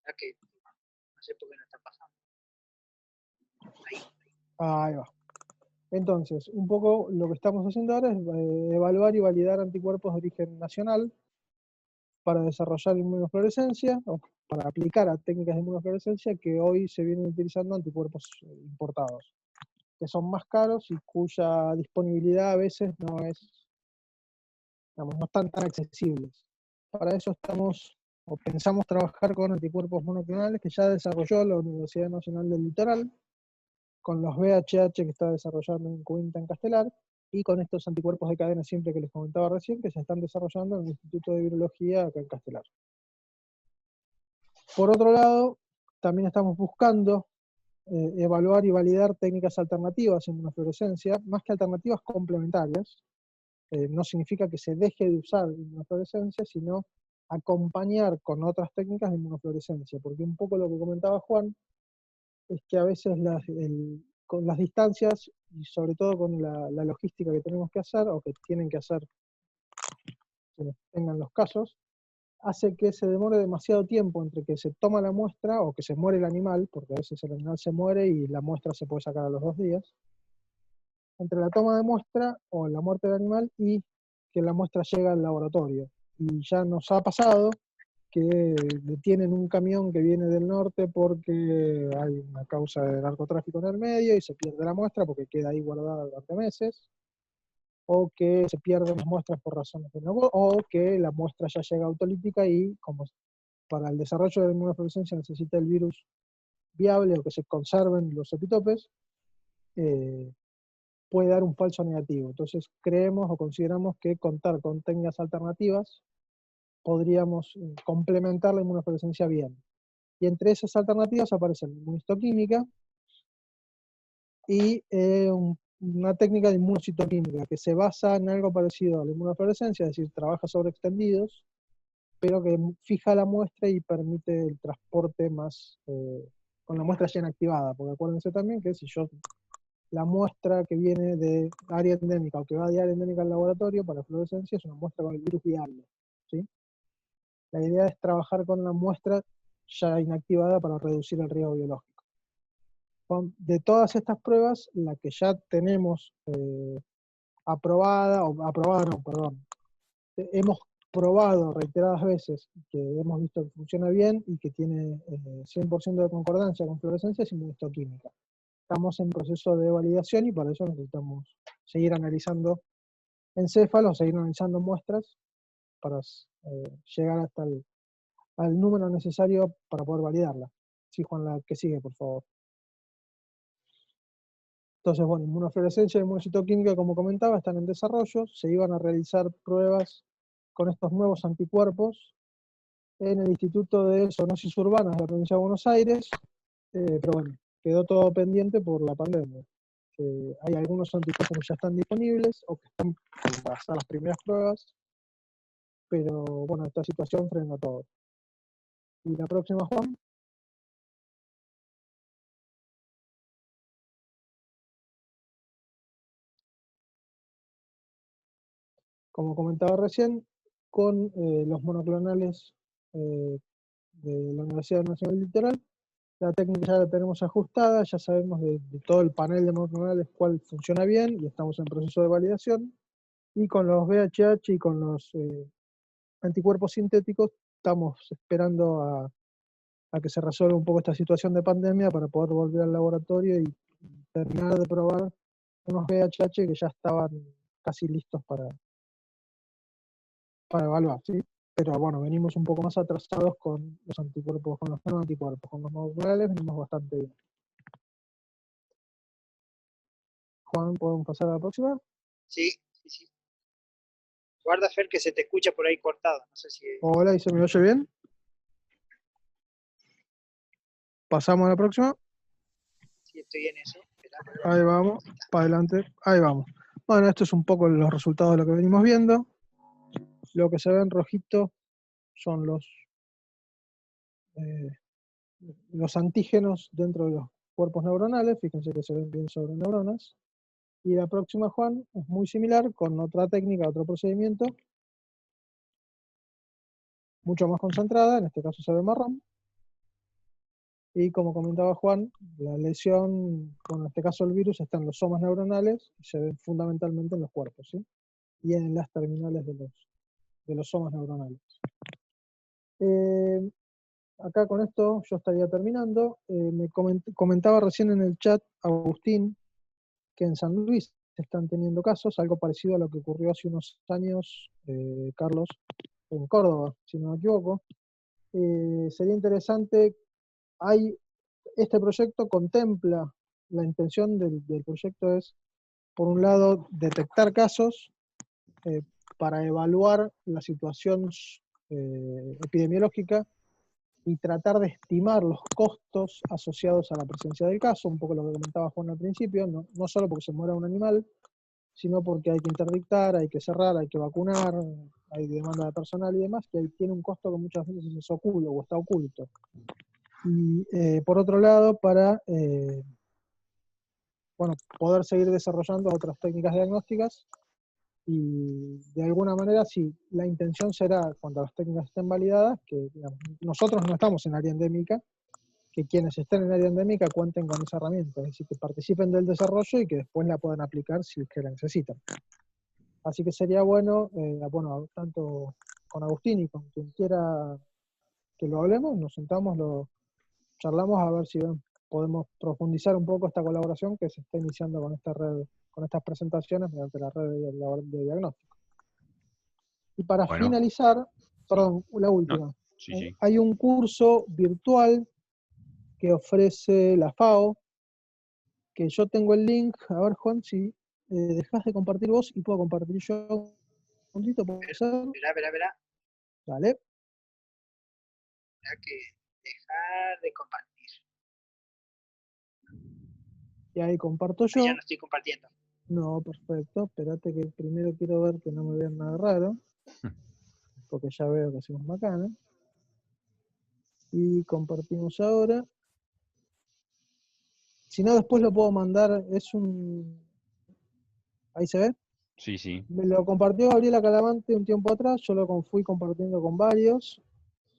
Ya que no sé por qué no está pasando. Ahí va. Entonces, un poco lo que estamos haciendo ahora es evaluar y validar anticuerpos de origen nacional para desarrollar inmunofluorescencia o para aplicar a técnicas de inmunofluorescencia que hoy se vienen utilizando anticuerpos importados, que son más caros y cuya disponibilidad a veces no están tan accesibles. Para eso pensamos trabajar con anticuerpos monoclonales que ya desarrolló la Universidad Nacional del Litoral, con los VHH que está desarrollando en Quinta en Castelar, y con estos anticuerpos de cadena simple que les comentaba recién, que se están desarrollando en el Instituto de Virología acá en Castelar. Por otro lado, también estamos buscando evaluar y validar técnicas alternativas en inmunofluorescencia, más que alternativas complementarias. No significa que se deje de usar inmunofluorescencia, sino acompañar con otras técnicas de inmunofluorescencia, porque un poco lo que comentaba Juan es que a veces con las distancias y sobre todo con la logística que tenemos que hacer o que tienen que hacer quienes tengan los casos, hace que se demore demasiado tiempo entre que se toma la muestra o que se muere el animal, porque a veces el animal se muere y la muestra se puede sacar a los 2 días, entre la toma de muestra o la muerte del animal y que la muestra llega al laboratorio. Y ya nos ha pasado que detienen un camión que viene del norte porque hay una causa de narcotráfico en el medio y se pierde la muestra porque queda ahí guardada durante meses, o que se pierden las muestras por razones de no, o que la muestra ya llega autolítica y como para el desarrollo de la inmunofluorescencia necesita el virus viable o que se conserven los epitopes, puede dar un falso negativo. Entonces creemos o consideramos que contar con técnicas alternativas podríamos complementar la inmunofluorescencia bien. Y entre esas alternativas aparecen la inmunistoquímica y una técnica de inmunocitoquímica que se basa en algo parecido a la inmunofluorescencia, es decir, trabaja sobre extendidos, pero que fija la muestra y permite el transporte más con la muestra ya inactivada, porque acuérdense también que si yo la muestra que viene de área endémica o que va de área endémica al laboratorio para fluorescencia es una muestra con el virus viable, ¿sí? La idea es trabajar con la muestra ya inactivada para reducir el riesgo biológico. De todas estas pruebas, la que ya tenemos hemos probado reiteradas veces que hemos visto que funciona bien y que tiene 100% de concordancia con fluorescencia es inmunistoquímica. Estamos en proceso de validación y para eso necesitamos seguir analizando encéfalos, seguir analizando muestras para llegar hasta al número necesario para poder validarla. Sí, Juan, la que sigue, por favor. Entonces, bueno, inmunofluorescencia y inmunocitoquímica, como comentaba, están en desarrollo. Se iban a realizar pruebas con estos nuevos anticuerpos en el Instituto de Zoonosis Urbanas de la provincia de Buenos Aires, pero bueno, quedó todo pendiente por la pandemia. Hay algunos anticuerpos que ya están disponibles o que están para hacer las primeras pruebas, pero bueno, esta situación frena todo. ¿Y la próxima, Juan? Como comentaba recién, con los monoclonales de la Universidad Nacional del Litoral, la técnica ya la tenemos ajustada, ya sabemos de todo el panel de monoclonales cuál funciona bien y estamos en proceso de validación. Y con los VHH y con los anticuerpos sintéticos estamos esperando a que se resuelva un poco esta situación de pandemia para poder volver al laboratorio y terminar de probar unos VHH que ya estaban casi listos para evaluar, ¿sí? Pero bueno, venimos un poco más atrasados con los anticuerpos, con los no anticuerpos, con los monoclonales venimos bastante bien. Juan, ¿podemos pasar a la próxima? Sí, sí, sí. Guarda, Fer, que se te escucha por ahí cortado. No sé si... Hola, ¿y se me oye bien? Pasamos a la próxima. si estoy en eso. Esperá. Ahí vamos, para adelante, ahí vamos. Bueno, esto es un poco los resultados de lo que venimos viendo. Lo que se ve en rojito son los antígenos dentro de los cuerpos neuronales. Fíjense que se ven bien sobre neuronas. Y la próxima, Juan, es muy similar, con otra técnica, otro procedimiento, mucho más concentrada, en este caso se ve marrón. Y como comentaba Juan, la lesión, bueno, en este caso el virus, está en los somas neuronales y se ven fundamentalmente en los cuerpos, ¿sí? Y en las terminales de los somas neuronales. Acá con esto yo estaría terminando. Me comentaba recién en el chat Agustín que en San Luis se están teniendo casos, algo parecido a lo que ocurrió hace unos años, Carlos, en Córdoba, si no me equivoco. Sería interesante, este proyecto contempla, la intención del proyecto es, por un lado, detectar casos para evaluar la situación epidemiológica y tratar de estimar los costos asociados a la presencia del caso, un poco lo que comentaba Juan al principio, no solo porque se muera un animal, sino porque hay que interdictar, hay que cerrar, hay que vacunar, hay demanda de personal y demás, que ahí tiene un costo que muchas veces es oculto o está oculto. Y por otro lado, para poder seguir desarrollando otras técnicas diagnósticas y de alguna manera, si la intención será, cuando las técnicas estén validadas, que digamos, nosotros no estamos en área endémica, que quienes estén en área endémica cuenten con esa herramienta, es decir, que participen del desarrollo y que después la puedan aplicar si es que la necesitan. Así que sería bueno, tanto con Agustín y con quien quiera que lo hablemos, nos sentamos, lo charlamos a ver si podemos profundizar un poco esta colaboración que se está iniciando con esta red, con estas presentaciones mediante la red de diagnóstico. Y para finalizar, perdón, la última. Sí. Hay un curso virtual que ofrece la FAO, que yo tengo el link. A ver, Juan, si dejás de compartir vos y puedo compartir yo un puntito, ¿puede ser? Esperá. Vale. Esperá que dejar de compartir. Y ahí comparto yo. Ya no estoy compartiendo. No, perfecto. Espérate que primero quiero ver que no me vean nada raro. Porque ya veo que hacemos macana. Y compartimos ahora. Si no, después lo puedo mandar. ¿Ahí se ve? Sí. Me lo compartió Gabriela Calamante un tiempo atrás. Yo lo fui compartiendo con varios.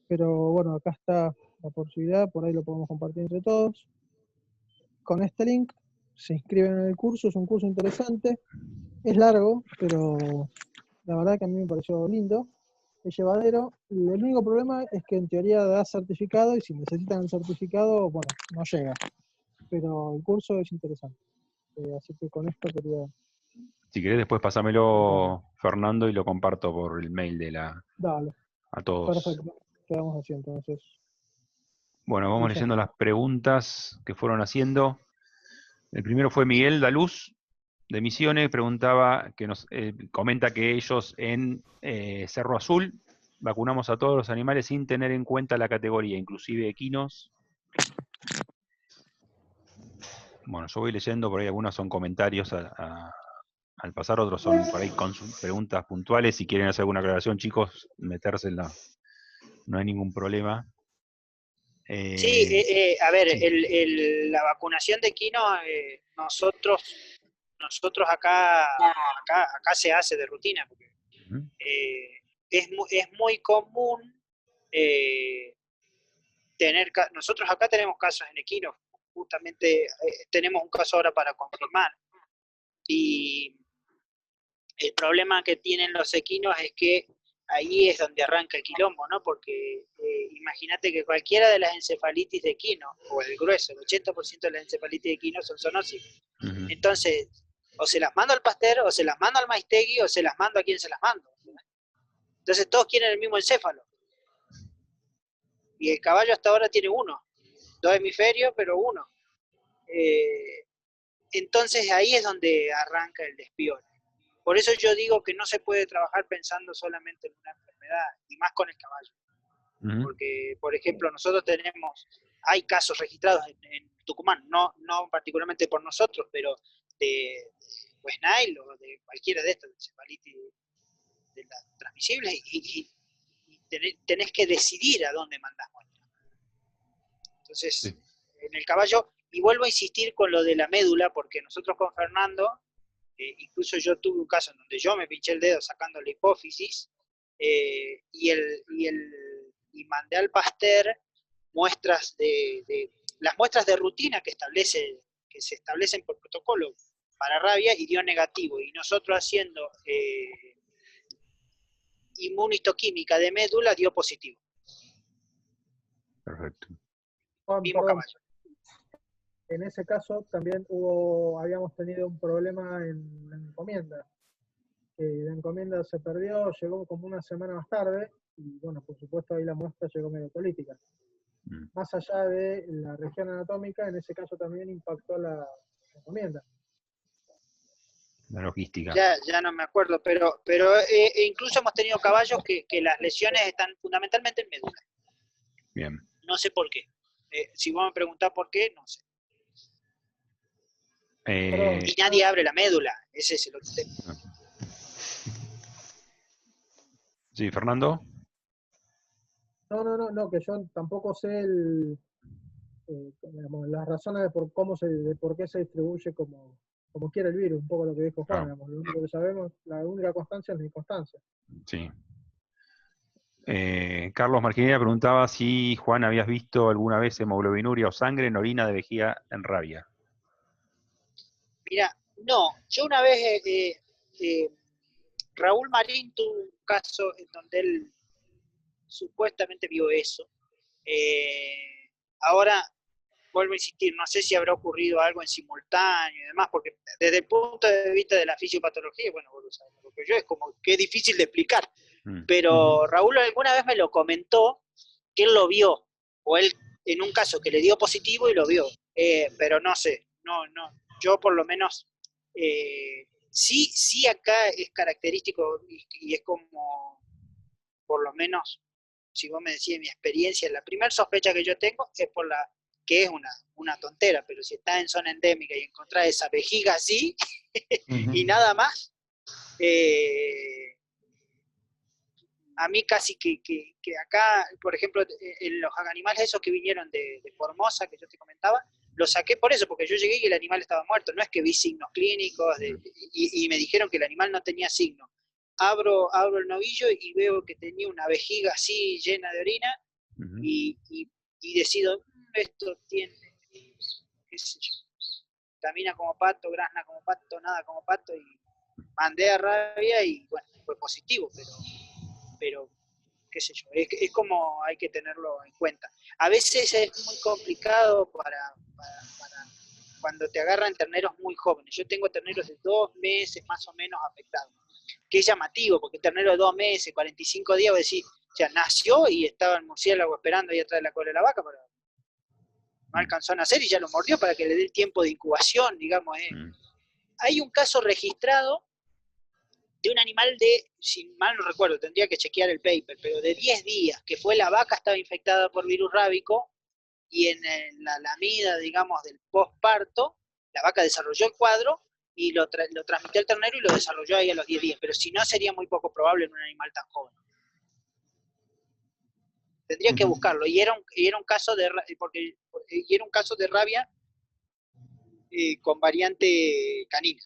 Pero bueno, acá está la posibilidad. Por ahí lo podemos compartir entre todos. Con este link se inscriben en el curso. Es un curso interesante. Es largo, pero la verdad que a mí me pareció lindo. Es llevadero. El único problema es que en teoría da certificado y si necesitan el certificado, bueno, no llega. Pero el curso es interesante. Así que con esto quería... Si querés después pásamelo, Fernando, y lo comparto por el mail Dale. A todos. Perfecto. Quedamos así entonces. Bueno, vamos leyendo las preguntas que fueron haciendo. El primero fue Miguel Daluz, de Misiones, comenta que ellos en Cerro Azul vacunamos a todos los animales sin tener en cuenta la categoría, inclusive equinos. Bueno, yo voy leyendo, por ahí algunos son comentarios al pasar, otros son por ahí con preguntas puntuales. Si quieren hacer alguna aclaración, chicos, metérsela, no hay ningún problema. Sí, a ver, sí. La vacunación de equinos, nosotros acá se hace de rutina, porque es muy común nosotros acá tenemos casos en equinos, justamente tenemos un caso ahora para confirmar, y el problema que tienen los equinos es que ahí es donde arranca el quilombo, ¿no? Porque imagínate que cualquiera de las encefalitis de equino, o el grueso, el 80% de las encefalitis de equino son zoonósicas. Entonces, o se las mando al Pasteur, o se las mando al Maistegui, o se las mando a quien se las mando. Entonces todos quieren el mismo encéfalo. Y el caballo hasta ahora tiene uno. 2 hemisferios, pero uno. Entonces ahí es donde arranca el despiole. Por eso yo digo que no se puede trabajar pensando solamente en una enfermedad, y más con el caballo. Porque, por ejemplo, nosotros hay casos registrados en Tucumán, no particularmente por nosotros, pero de West Nile o de cualquiera de estas, de encefalitis de las transmisibles, y tenés que decidir a dónde mandás muestra. Entonces, sí, en el caballo, y vuelvo a insistir con lo de la médula, porque nosotros con Fernando, incluso yo tuve un caso en donde yo me pinché el dedo sacando la hipófisis, y mandé al Pasteur muestras las muestras de rutina que se establecen por protocolo para rabia, y dio negativo. Y nosotros haciendo inmunistoquímica de médula dio positivo. Perfecto. Mismo caballo. En ese caso también habíamos tenido un problema en la encomienda. La encomienda se perdió, llegó como una semana más tarde, y bueno, por supuesto ahí la muestra llegó medio política. Más allá de la región anatómica, en ese caso también impactó la encomienda. La logística. Ya no me acuerdo, pero incluso hemos tenido caballos que las lesiones están fundamentalmente en médula. Bien. No sé por qué. Si vos me preguntás por qué, no sé. Y nadie abre la médula, ese es el otro tema. Sí, Fernando. No, que yo tampoco sé digamos, las razones de por qué se distribuye como quiere el virus, un poco lo que dijo Juan. Digamos, lo único que sabemos, la única constancia es la inconstancia. Sí. Carlos Marquinera preguntaba si, Juan, habías visto alguna vez hemoglobinuria o sangre en orina de vejiga en rabia. Mira, no, yo una vez, Raúl Marín tuvo un caso en donde él supuestamente vio eso. Ahora, vuelvo a insistir, no sé si habrá ocurrido algo en simultáneo y demás, porque desde el punto de vista de la fisiopatología, bueno, vos lo sabés, lo que yo es como que es difícil de explicar. Pero Raúl alguna vez me lo comentó, que él lo vio, o él en un caso que le dio positivo y lo vio, pero no sé, no, yo por lo menos, sí acá es característico y es como, por lo menos, si vos me decís mi experiencia, la primera sospecha que yo tengo es por que es una tontera, pero si estás en zona endémica y encontrás esa vejiga así, y nada más, a mí casi que acá, por ejemplo, en los animales esos que vinieron de Formosa, que yo te comentaba, los saqué por eso, porque yo llegué y el animal estaba muerto. No es que vi signos clínicos y me dijeron que el animal no tenía signos. Abro el novillo y veo que tenía una vejiga así llena de orina, y decido, esto tiene, qué sé yo, camina como pato, grazna como pato, nada como pato, y mandé a rabia y bueno, fue positivo, pero qué sé yo, es como hay que tenerlo en cuenta. A veces es muy complicado para cuando te agarran terneros muy jóvenes. Yo tengo terneros de 2 meses más o menos afectados, que es llamativo, porque ternero de 2 meses, 45 días, vos decís, o sea, nació y estaba el murciélago esperando ahí atrás de la cola de la vaca, pero no alcanzó a nacer y ya lo mordió para que le dé el tiempo de incubación, digamos. Hay un caso registrado de un animal si mal no recuerdo, tendría que chequear el paper, pero de 10 días, que fue la vaca estaba infectada por virus rábico, y en la lamida, digamos, del postparto, la vaca desarrolló el cuadro y lo transmitió al ternero y lo desarrolló ahí a los 10 días, pero si no sería muy poco probable en un animal tan joven. Tendría que buscarlo, y era un caso de rabia con variante canina,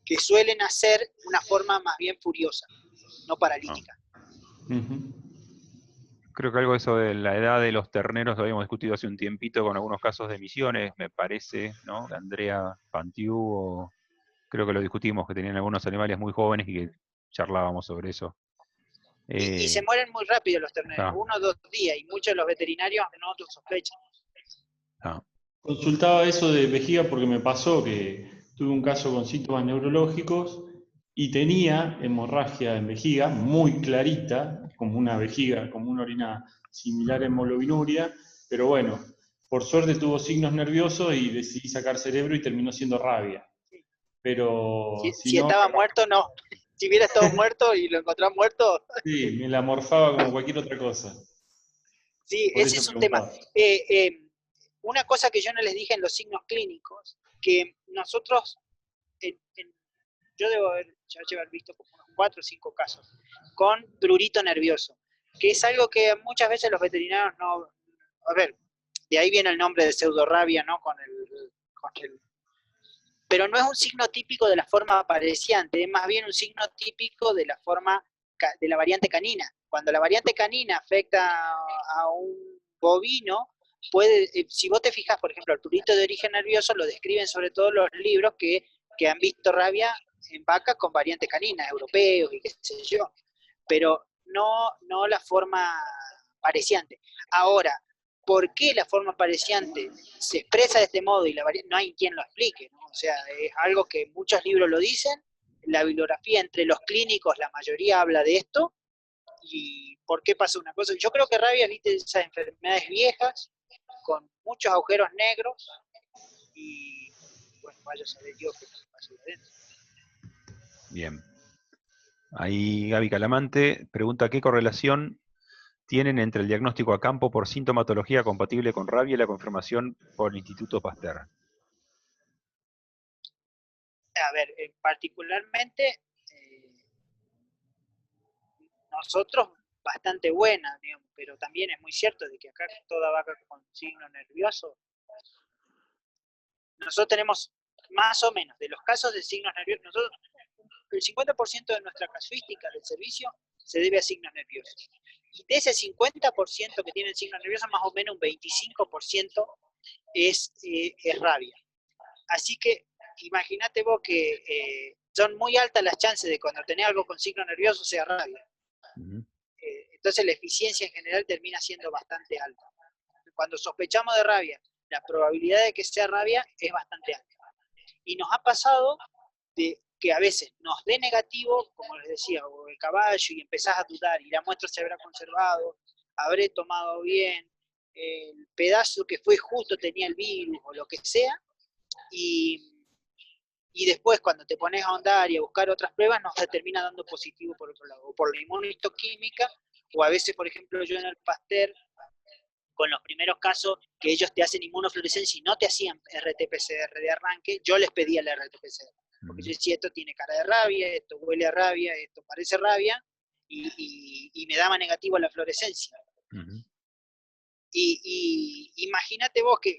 que suelen hacer una forma más bien furiosa, no paralítica. Creo que algo de eso de la edad de los terneros lo habíamos discutido hace un tiempito con algunos casos de emisiones, me parece, ¿no? De Andrea Pantiu, creo que lo discutimos, que tenían algunos animales muy jóvenes y que charlábamos sobre eso. Y se mueren muy rápido los terneros, 1 o 2 días, y muchos de los veterinarios no lo sospechan. Consultaba eso de vejiga porque me pasó que tuve un caso con síntomas neurológicos y tenía hemorragia en vejiga, muy clarita, como una vejiga, como una orina similar a hemoglobinuria, pero bueno, por suerte tuvo signos nerviosos y decidí sacar cerebro y terminó siendo rabia. Pero si Si no, estaba muerto, no. Si hubiera estado muerto y lo encontrás muerto, sí, me la morfaba como cualquier otra cosa. sí, Por ese eso es un tema. preguntaba. Una cosa que yo no les dije en los signos clínicos, que nosotros, yo debo haber visto como unos 4 o 5 casos, con prurito nervioso, que es algo que muchas veces los veterinarios no... A ver, de ahí viene el nombre de pseudorrabia, ¿no? Pero no es un signo típico de la forma apareciente, es más bien un signo típico de la forma de la variante canina. Cuando la variante canina afecta a un bovino, si vos te fijas, por ejemplo, el prurito de origen nervioso lo describen sobre todo los libros que han visto rabia en vacas con variante canina, europeos y qué sé yo, pero no la forma apareciente. Ahora, ¿por qué la forma apareciente se expresa de este modo y no hay quien lo explique, ¿no? O sea, es algo que muchos libros lo dicen, la bibliografía entre los clínicos, la mayoría habla de esto, y ¿por qué pasa una cosa? Yo creo que rabia, viste, esas enfermedades viejas, con muchos agujeros negros, y bueno, vaya a saber Dios qué pasa ahí adentro. Bien. Ahí Gaby Calamante pregunta qué correlación tienen entre el diagnóstico a campo por sintomatología compatible con rabia y la confirmación por el Instituto Pasteur. A ver, particularmente nosotros bastante buena, digamos, pero también es muy cierto de que acá toda vaca con signo nervioso, nosotros tenemos más o menos de los casos de signos nerviosos, nosotros el 50% de nuestra casuística del servicio se debe a signos nerviosos. Y de ese 50% que tienen signos nerviosos, más o menos un 25% es rabia. Así que imagínate vos que son muy altas las chances de cuando tenés algo con signo nervioso sea rabia. Entonces la eficiencia en general termina siendo bastante alta. Cuando sospechamos de rabia, la probabilidad de que sea rabia es bastante alta. Y nos ha pasado de que a veces nos dé negativo, como les decía, o el caballo, y empezás a dudar, y la muestra se habrá conservado, habré tomado bien, el pedazo que fue justo tenía el virus, o lo que sea, y después cuando te pones a ahondar y a buscar otras pruebas, nos termina dando positivo por otro lado, o por la inmunohistoquímica, o a veces, por ejemplo, yo en el Pasteur, con los primeros casos que ellos te hacen inmunofluorescencia y no te hacían RT-PCR de arranque, yo les pedía el RT-PCR. Porque yo decía, esto tiene cara de rabia, esto huele a rabia, esto parece rabia, y me daba negativo a la fluorescencia. Y imagínate vos que,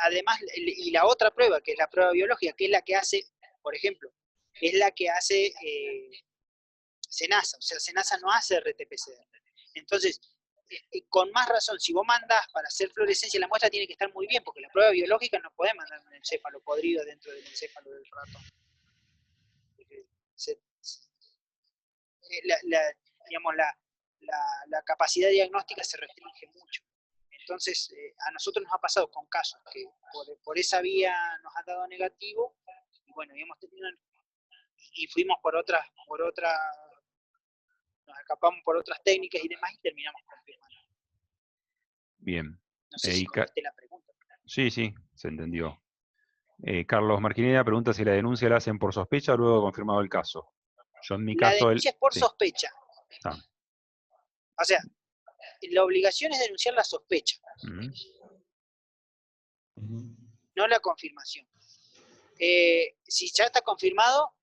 además, y la otra prueba, que es la prueba biológica, que es la que hace, por ejemplo, es la que hace SENASA, o sea, SENASA no hace RT-PCR. Entonces, con más razón, si vos mandás para hacer fluorescencia, la muestra tiene que estar muy bien, porque la prueba biológica no podés mandar un encéfalo podrido dentro del encéfalo del ratón. Digamos, la capacidad diagnóstica se restringe mucho. Entonces, a nosotros nos ha pasado con casos que por esa vía nos han dado negativo, y bueno, y fuimos por otras, nos escapamos por otras técnicas y demás, y terminamos confirmando. Bien. No sé si contesté la pregunta. Sí, se entendió. Carlos Marquinera pregunta si la denuncia la hacen por sospecha o luego de confirmado el caso. Yo en mi La caso... denuncia es por sospecha. O sea, la obligación es denunciar la sospecha, no la confirmación. Si ya está confirmado,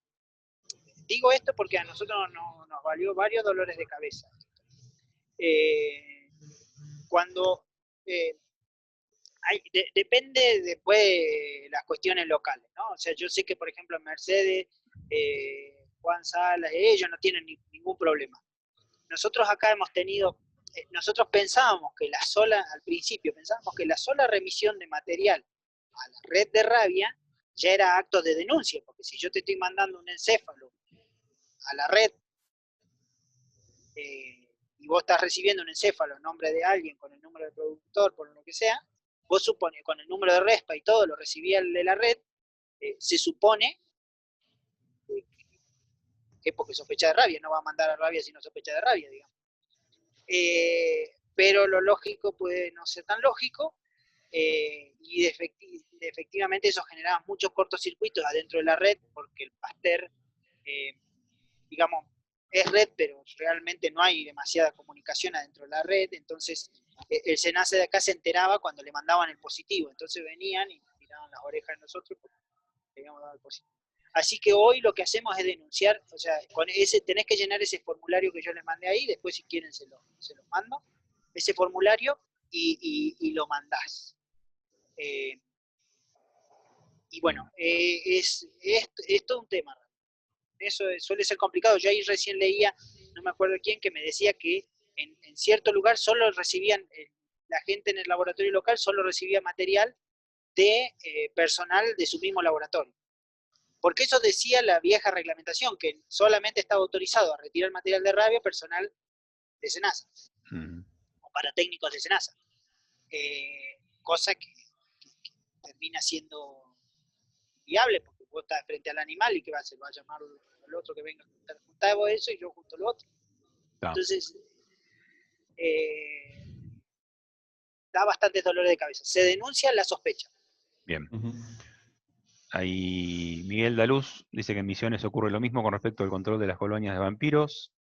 digo esto porque a nosotros nos valió varios dolores de cabeza. Cuando depende después de las cuestiones locales, ¿no? O sea, yo sé que, por ejemplo, en Mercedes, Juan Salas, ellos no tienen ningún problema. Nosotros acá hemos tenido, nosotros pensábamos que al principio pensábamos que la sola remisión de material a la red de rabia ya era acto de denuncia, porque si yo te estoy mandando un encéfalo a la red, y vos estás recibiendo un encéfalo en nombre de alguien con el número del productor, por lo que sea, vos supones con el número de RESPA y todo, lo recibía el de la red, se supone qué? Porque sospecha de rabia, no va a mandar a rabia si no sospecha de rabia, digamos. Pero lo lógico puede no ser tan lógico, y efectivamente eso generaba muchos cortocircuitos adentro de la red, porque el Pasteur, digamos, es red, pero realmente no hay demasiada comunicación adentro de la red, entonces el SENASA de acá se enteraba cuando le mandaban el positivo, entonces venían y tiraban las orejas de nosotros porque le habíamos dado el positivo. Así que hoy lo que hacemos es denunciar, o sea, tenés que llenar ese formulario que yo les mandé ahí, después si quieren se los mando, ese formulario y lo mandás. Y bueno, es todo un tema. Eso suele ser complicado. Yo ahí recién leía, no me acuerdo quién, que me decía que en cierto lugar solo recibían, la gente en el laboratorio local solo recibía material de personal de su mismo laboratorio. Porque eso decía la vieja reglamentación, que solamente estaba autorizado a retirar material de rabia personal de SENASA, o para técnicos de SENASA. Cosa que termina siendo viable, porque vos estás frente al animal y ¿qué va a hacer? Va a llamar al otro que venga a juntar vos eso y yo junto lo otro. No. Entonces, da bastantes dolores de cabeza. Se denuncia la sospecha. Bien. Ahí Miguel Daluz dice que en Misiones ocurre lo mismo con respecto al control de las colonias de vampiros.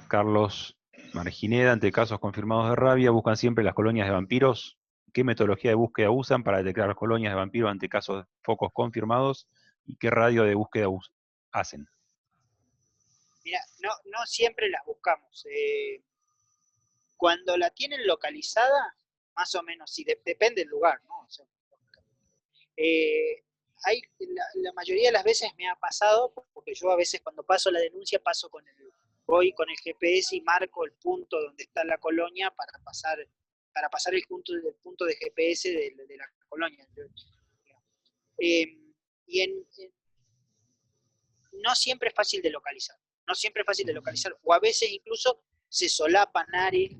Carlos Margineda, ante casos confirmados de rabia, buscan siempre las colonias de vampiros. ¿Qué metodología de búsqueda usan para detectar las colonias de vampiros ante casos de focos confirmados? ¿Y qué radio de búsqueda hacen? Mira, no siempre las buscamos. Cuando la tienen localizada, más o menos, sí, depende del lugar, ¿no? O sea, la mayoría de las veces me ha pasado, porque yo a veces cuando paso la denuncia voy con el GPS y marco el punto donde está la colonia para pasar el punto de GPS de la colonia. No siempre es fácil de localizar, o a veces incluso se solapan áreas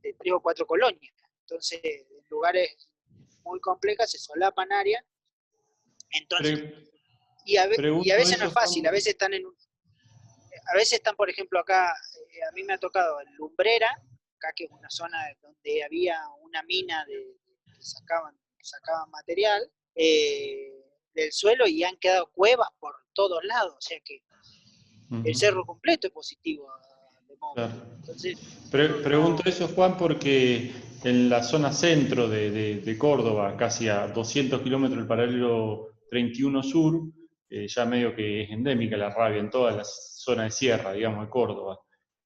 de 3 o 4 colonias, entonces en lugares muy complejas se solapan áreas, entonces, y a veces no es fácil, a veces están, por ejemplo, acá, a mí me ha tocado en Lumbrera, acá que es una zona donde había una mina que sacaban material del suelo y han quedado cuevas por todos lados, o sea que el cerro completo es positivo de modo. Claro. Entonces, Pregunto eso, Juan, porque en la zona centro de Córdoba, casi a 200 kilómetros del paralelo 31 Sur, ya medio que es endémica la rabia en toda la zona de sierra, digamos, de Córdoba.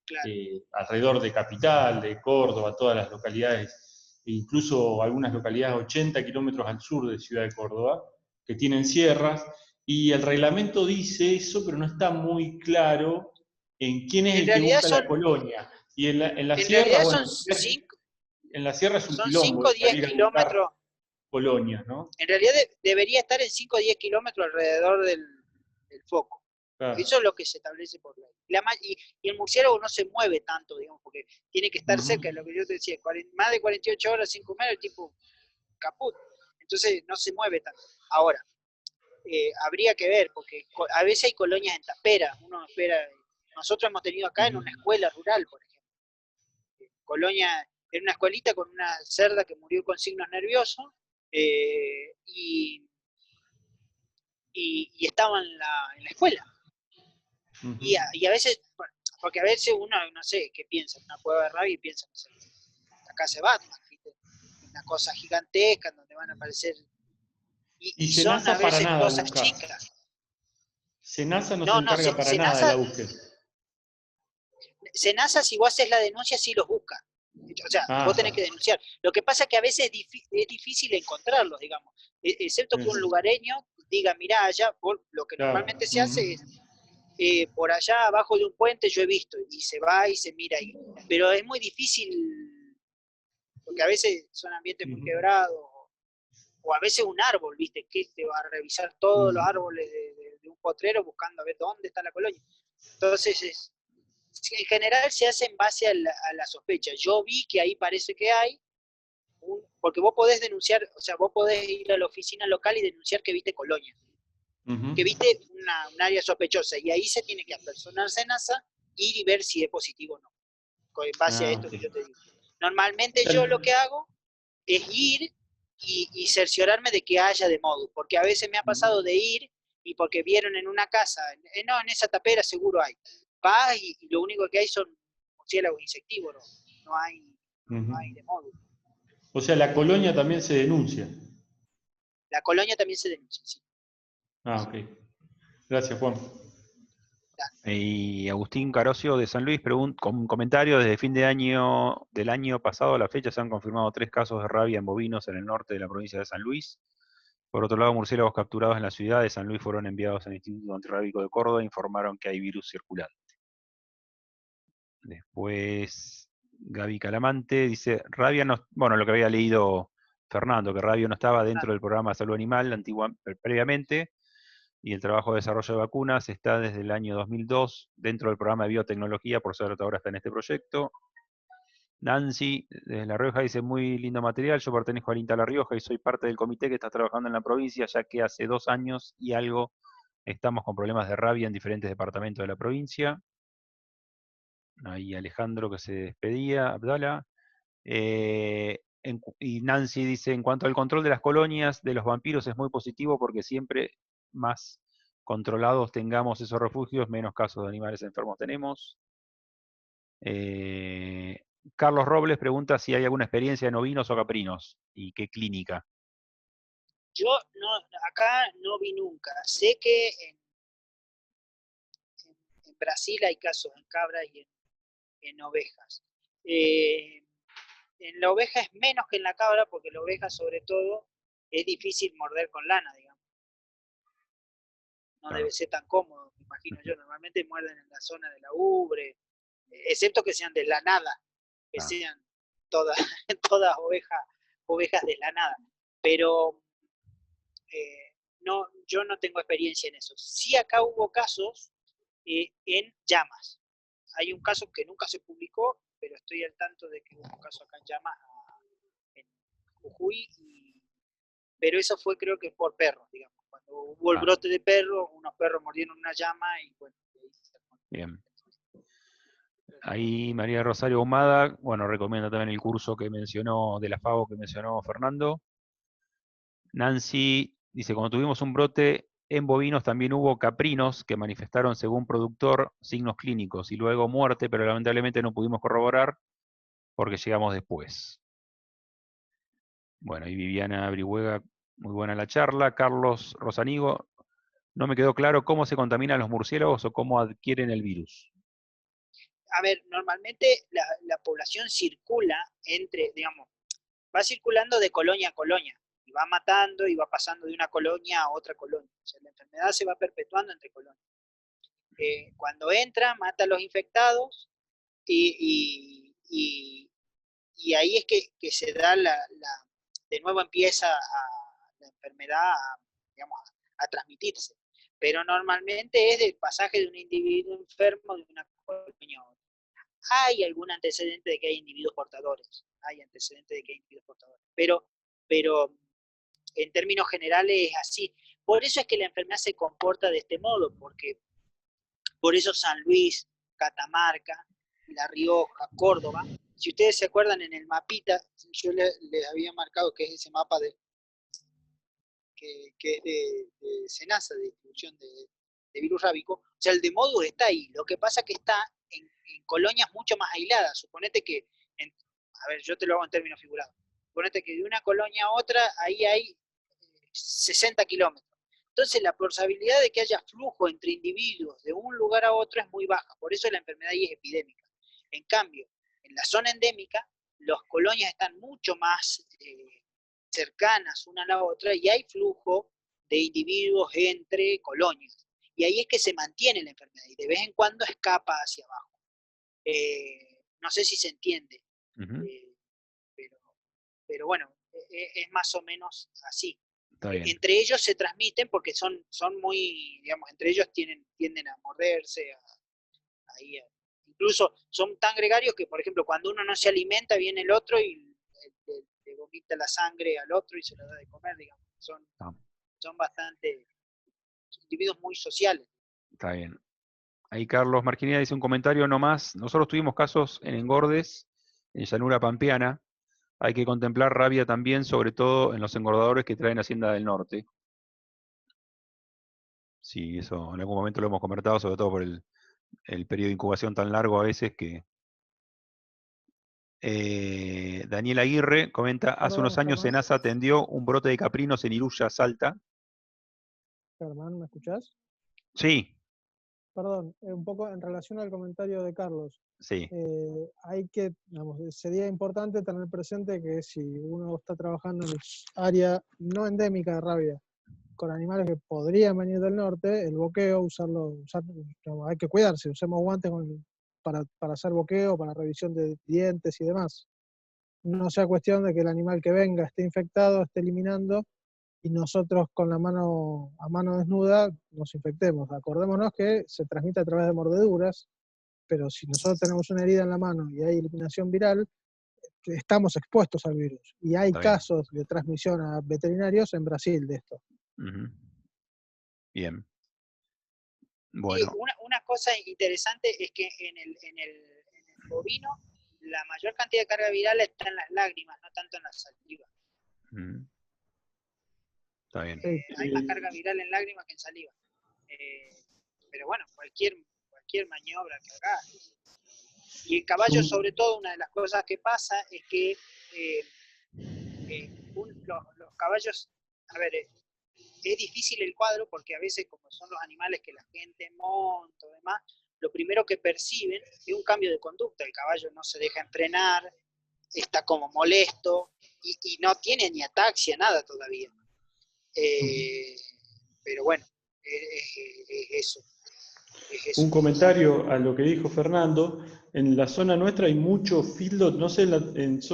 claro. Alrededor de Capital, de Córdoba, todas las localidades, incluso algunas localidades 80 kilómetros al sur de Ciudad de Córdoba, que tienen sierras, y el reglamento dice eso, pero no está muy claro en quién es el que busca la colonia. Y en la sierra, bueno, en la sierra es un quilombo 5 o 10 salir a buscar kilómetros. colonias, ¿no? En realidad debería estar en 5 o 10 kilómetros alrededor del foco. Claro. Eso es lo que se establece por ley. Y el murciélago no se mueve tanto, digamos, porque tiene que estar cerca de lo que yo te decía, más de 48 horas sin comer, el tipo caput. Entonces no se mueve tanto. Ahora, habría que ver, porque a veces hay colonias en tapera, uno espera. Nosotros hemos tenido acá en una escuela rural, por ejemplo, en una escuelita con una cerda que murió con signos nerviosos, y estaba en la escuela. Y a veces, porque a veces uno, no sé, ¿qué piensa? Una cueva de rabia y piensa, no sé, la casa de Batman, ¿viste? Una cosa gigantesca donde van a aparecer. Y son a veces cosas chicas. SENASA no se encarga para nada de la búsqueda. SENASA, si vos haces la denuncia, sí los busca. O sea, vos tenés que denunciar. Lo que pasa es que a veces es difícil encontrarlos, digamos. Excepto que un lugareño diga, mirá, allá, lo que normalmente se hace es, por allá abajo de un puente yo he visto, y se va y se mira ahí. Pero es muy difícil, porque a veces son ambientes muy quebrados, o a veces un árbol, ¿viste? Que te va a revisar todos los árboles de un potrero buscando a ver dónde está la colonia. Entonces, en general se hace en base a la sospecha. Yo vi que ahí parece que hay, porque vos podés denunciar, o sea, vos podés ir a la oficina local y denunciar que viste colonia. que viste un área sospechosa, y ahí se tiene que apersonar SENASA, ir y ver si es positivo o no, en base a esto que yo te digo. Normalmente yo lo que hago es ir y cerciorarme de que haya Demodus, porque a veces me ha pasado de ir y porque vieron en una casa, no, en esa tapera seguro hay. Vas y lo único que hay son murciélagos insectívoros, no hay Demodus. O sea, la colonia también se denuncia. La colonia también se denuncia, sí. Ah, ok. Gracias, Juan. Y Agustín Carocio de San Luis pregunta, con un comentario: desde fin de año del año pasado a la fecha se han confirmado 3 casos de rabia en bovinos en el norte de la provincia de San Luis. Por otro lado, murciélagos capturados en la ciudad de San Luis fueron enviados al Instituto Antirrábico de Córdoba e informaron que hay virus circulante. Después, Gaby Calamante dice, rabia no, bueno, lo que había leído Fernando, que rabia no estaba dentro del programa de salud animal previamente, y el trabajo de desarrollo de vacunas está desde el año 2002 dentro del programa de biotecnología, por suerte ahora está en este proyecto. Nancy, desde La Rioja, dice, muy lindo material, yo pertenezco al INTA La Rioja y soy parte del comité que está trabajando en la provincia, ya que hace 2 años y algo estamos con problemas de rabia en diferentes departamentos de la provincia. Ahí Alejandro que se despedía, Abdala. Y Nancy dice, en cuanto al control de las colonias de los vampiros es muy positivo porque siempre más controlados tengamos esos refugios, menos casos de animales enfermos tenemos. Carlos Robles pregunta si hay alguna experiencia en ovinos o caprinos y qué clínica. Yo no, acá no vi nunca. Sé que en Brasil hay casos en cabras y en ovejas. En la oveja es menos que en la cabra, porque la oveja sobre todo es difícil morder con lana, digamos. No debe ser tan cómodo, me imagino yo. Normalmente muerden en la zona de la ubre, excepto que sean de la nada, que sean todas ovejas de la nada. Pero no, yo no tengo experiencia en eso. Sí, acá hubo casos en llamas. Hay un caso que nunca se publicó, pero estoy al tanto de que hubo un caso acá en llamas en Jujuy, pero eso fue creo que por perros, digamos. Cuando hubo el brote de perros, unos perros mordieron una llama y bueno, ahí se armó. Bien. Ahí María Rosario Humada, bueno, recomienda también el curso que mencionó, de la FAO que mencionó Fernando. Nancy dice, cuando tuvimos un brote en bovinos también hubo caprinos que manifestaron, según productor, signos clínicos y luego muerte, pero lamentablemente no pudimos corroborar porque llegamos después. Bueno, y Viviana Brihuega, muy buena la charla. Carlos Rosanigo, no me quedó claro cómo se contaminan los murciélagos o cómo adquieren el virus. A ver, normalmente la población circula entre, digamos, va circulando de colonia a colonia, y va matando y va pasando de una colonia a otra colonia. O sea, la enfermedad se va perpetuando entre colonias. Cuando entra, mata a los infectados, y ahí es que se da de nuevo empieza la enfermedad digamos, a transmitirse. Pero normalmente es del pasaje de un individuo enfermo de una colonia a otra. Hay algún antecedente de que hay individuos portadores, pero en términos generales es así. Por eso es que la enfermedad se comporta de este modo, porque por eso San Luis, Catamarca, La Rioja, Córdoba, si ustedes se acuerdan en el mapita, yo les había marcado que es ese mapa que es de SENASA, de distribución de virus rábico, o sea, el Demodus está ahí, lo que pasa es que está en colonias mucho más aisladas. Suponete que, a ver, yo te lo hago en términos figurados, suponete que de una colonia a otra, ahí hay 60 kilómetros. Entonces la probabilidad de que haya flujo entre individuos de un lugar a otro es muy baja, por eso la enfermedad ahí es epidémica. En cambio, en la zona endémica, las colonias están mucho más cercanas una a la otra y hay flujo de individuos entre colonias. Y ahí es que se mantiene la enfermedad y de vez en cuando escapa hacia abajo. No sé si se entiende, pero bueno, es más o menos así. Entre ellos se transmiten porque son muy, digamos, entre ellos tienden a morderse, incluso son tan gregarios que, por ejemplo, cuando uno no se alimenta, viene el otro y le vomita la sangre al otro y se lo da de comer, digamos. Son bastante individuos muy sociales. Está bien. Ahí Carlos Marquinea dice un comentario nomás. Nosotros tuvimos casos en engordes, en llanura pampeana. Hay que contemplar rabia también, sobre todo en los engordadores que traen Hacienda del Norte. Sí, eso en algún momento lo hemos comentado, sobre todo por el periodo de incubación tan largo a veces que... Daniel Aguirre comenta, hace Perdón, unos años Germán. Senasa atendió un brote de caprinos en Iruya, Salta. Germán, ¿me escuchás? Sí, Perdón, un poco en relación al comentario de Carlos. sí. Hay que, digamos, sería importante tener presente que si uno está trabajando en el área no endémica de rabia, con animales que podrían venir del norte, el boqueo, digamos, hay que cuidarse, usemos guantes para hacer boqueo, para revisión de dientes y demás. No sea cuestión de que el animal que venga esté infectado, esté eliminando, y nosotros con la mano a mano desnuda nos infectemos. Acordémonos que se transmite a través de mordeduras, pero si nosotros tenemos una herida en la mano y hay eliminación viral, estamos expuestos al virus. Y hay Está bien. casos de transmisión a veterinarios en Brasil de esto. Ujú. Bien. Y Bueno, una cosa interesante es que en el bovino la mayor cantidad de carga viral está en las lágrimas, no tanto en la saliva. ujú. Está bien. Hay más carga viral en lágrimas que en saliva. Pero bueno, cualquier maniobra que hagas. Y el caballo, sobre todo, una de las cosas que pasa es que los caballos, a ver, es difícil el cuadro porque a veces, como son los animales que la gente monta o demás, lo primero que perciben es un cambio de conducta. El caballo no se deja entrenar, está como molesto y no tiene ni ataxia, nada todavía. Pero bueno, es eso. Un comentario a lo que dijo Fernando. En la zona nuestra hay mucho feedlot, no sé,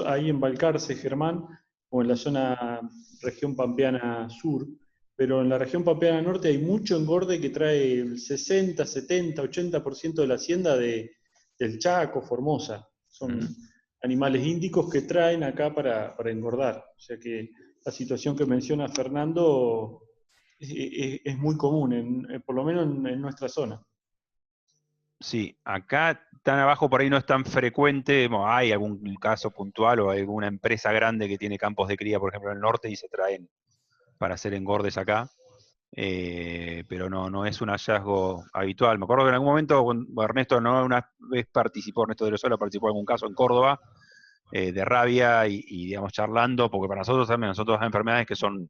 ahí en Balcarce, Germán, o en la zona región pampeana sur, pero en la región pampeana norte hay mucho engorde que trae el 60, 70, 80% de la hacienda del Chaco, Formosa. Son animales índicos que traen acá para engordar. O sea que la situación que menciona Fernando es muy común, por lo menos en nuestra zona. Sí, acá tan abajo por ahí no es tan frecuente, bueno, hay algún caso puntual o alguna empresa grande que tiene campos de cría, por ejemplo, en el norte y se traen para hacer engordes acá, pero no es un hallazgo habitual. Me acuerdo que en algún momento Ernesto una vez Ernesto de Lozola participó en algún caso en Córdoba de rabia y, digamos, charlando, porque para nosotros también, nosotros hay enfermedades que son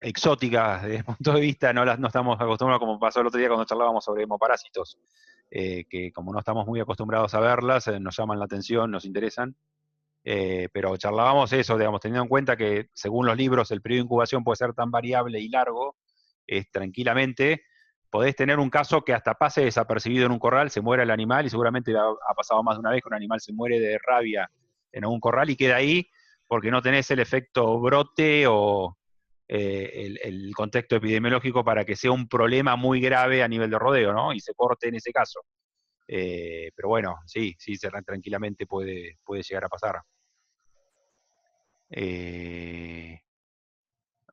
exóticas desde el punto de vista, no estamos acostumbrados, como pasó el otro día cuando charlábamos sobre hemoparásitos, que como no estamos muy acostumbrados a verlas, nos llaman la atención, nos interesan, pero charlábamos eso, digamos, teniendo en cuenta que según los libros el periodo de incubación puede ser tan variable y largo, tranquilamente podés tener un caso que hasta pase desapercibido en un corral, se muera el animal, y seguramente ha pasado más de una vez que un animal se muere de rabia en algún corral y queda ahí porque no tenés el efecto brote o el contexto epidemiológico para que sea un problema muy grave a nivel de rodeo, ¿no? Y se corte en ese caso. Pero bueno, sí, tranquilamente puede llegar a pasar.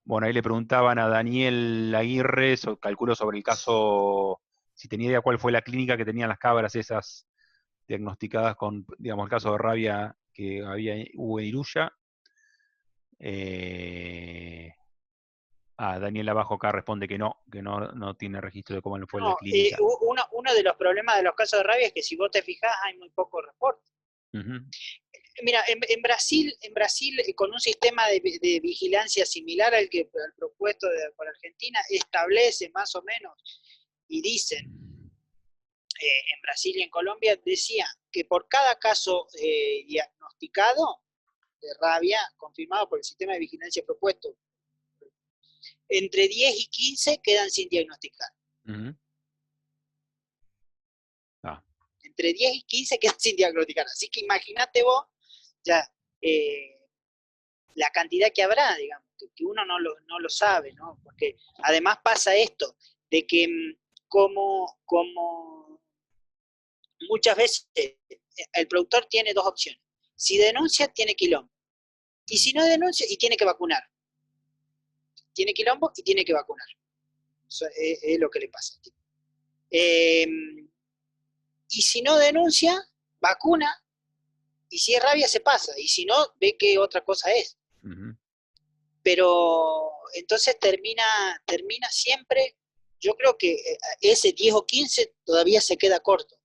Bueno, ahí le preguntaban a Daniel Aguirre, calculo sobre el caso, si tenía idea cuál fue la clínica que tenían las cabras esas diagnosticadas con, digamos, el caso de rabia que hubo en Iruya. Daniel abajo acá responde que no tiene registro de cómo fue la clínica. Uno de los problemas de los casos de rabia es que si vos te fijás hay muy poco reporte. Mira, en Brasil, con un sistema de vigilancia similar al propuesto por Argentina, establece más o menos, y dicen, en Brasil y en Colombia, decían que por cada caso diagnosticado de rabia, confirmado por el sistema de vigilancia propuesto, entre 10 y 15 quedan sin diagnosticar. Entre 10 y 15 quedan sin diagnosticar. Así que imagínate vos, ya, la cantidad que habrá, digamos, que uno no lo sabe, ¿no? Porque además pasa esto, de que como muchas veces el productor tiene dos opciones. Si denuncia, tiene quilombo. Y si no denuncia, y tiene que vacunar. Tiene quilombo y tiene que vacunar. Eso es lo que le pasa al tipo. Y si no denuncia, vacuna, y si es rabia se pasa, y si no, ve que otra cosa es. Pero entonces termina siempre, yo creo que ese 10 o 15 todavía se queda corto.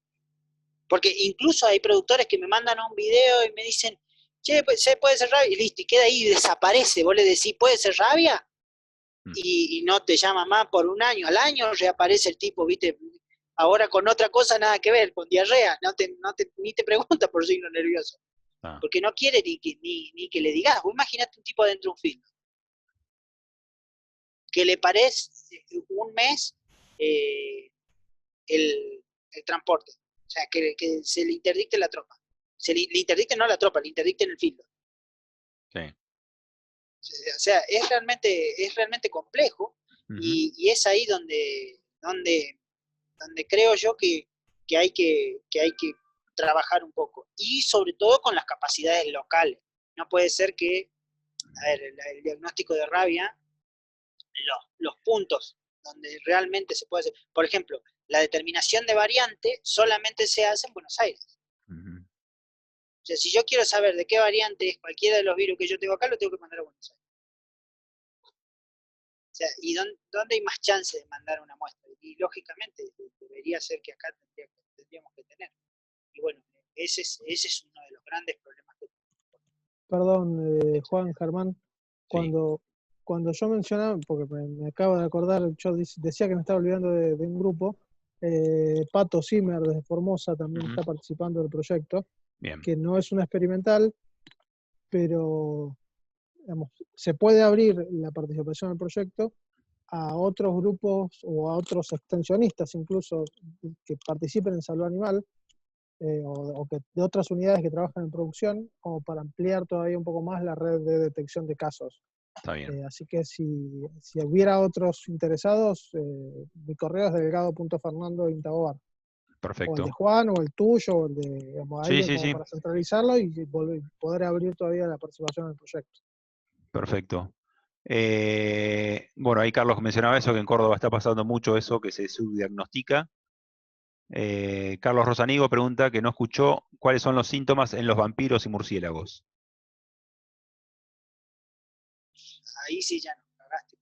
Porque incluso hay productores que me mandan un video y me dicen, che, ¿se puede ser rabia? Y listo, y queda ahí y desaparece. Vos le decís, ¿puede ser rabia? Y no te llama más por un año. Al año reaparece el tipo, ¿viste? Ahora con otra cosa nada que ver, con diarrea. Ni te pregunta por signo nervioso. Porque no quiere ni que le digas. Vos imaginate un tipo dentro de un film. Que le parece un mes el transporte. O sea, que se le interdicte la tropa. Le interdicte no la tropa, le interdicte en el filo. Sí. O sea, es realmente complejo. Y es ahí donde creo yo que hay que trabajar un poco. Y sobre todo con las capacidades locales. No puede ser que, a ver, el diagnóstico de rabia, los puntos donde realmente se puede hacer. Por ejemplo, la determinación de variante solamente se hace en Buenos Aires. O sea, si yo quiero saber de qué variante es cualquiera de los virus que yo tengo acá, lo tengo que mandar a Buenos Aires. O sea, ¿y dónde hay más chance de mandar una muestra? Y lógicamente debería ser que acá tendríamos que tener. Y bueno, ese es uno de los grandes problemas que tenemos. Perdón, Juan, Germán, Sí. cuando yo mencionaba, porque me acabo de acordar, yo decía que me estaba olvidando de un grupo, Pato Zimmer desde Formosa también está participando del proyecto, Bien. que no es una experimental, pero digamos, se puede abrir la participación del proyecto a otros grupos o a otros extensionistas incluso que participen en Salud Animal, o que de otras unidades que trabajan en producción, como para ampliar todavía un poco más la red de detección de casos. Está bien. Así que si hubiera otros interesados, mi correo es delgado.fernando@intagobar. Perfecto. O el de Juan, o el tuyo, o el de digamos, alguien como sí. para centralizarlo y poder abrir todavía la participación en el proyecto. Perfecto. Bueno, ahí Carlos mencionaba eso, que en Córdoba está pasando mucho eso, que se subdiagnostica. Carlos Rosanigo pregunta que no escuchó cuáles son los síntomas en los vampiros y murciélagos. Ahí sí ya nos cagaste.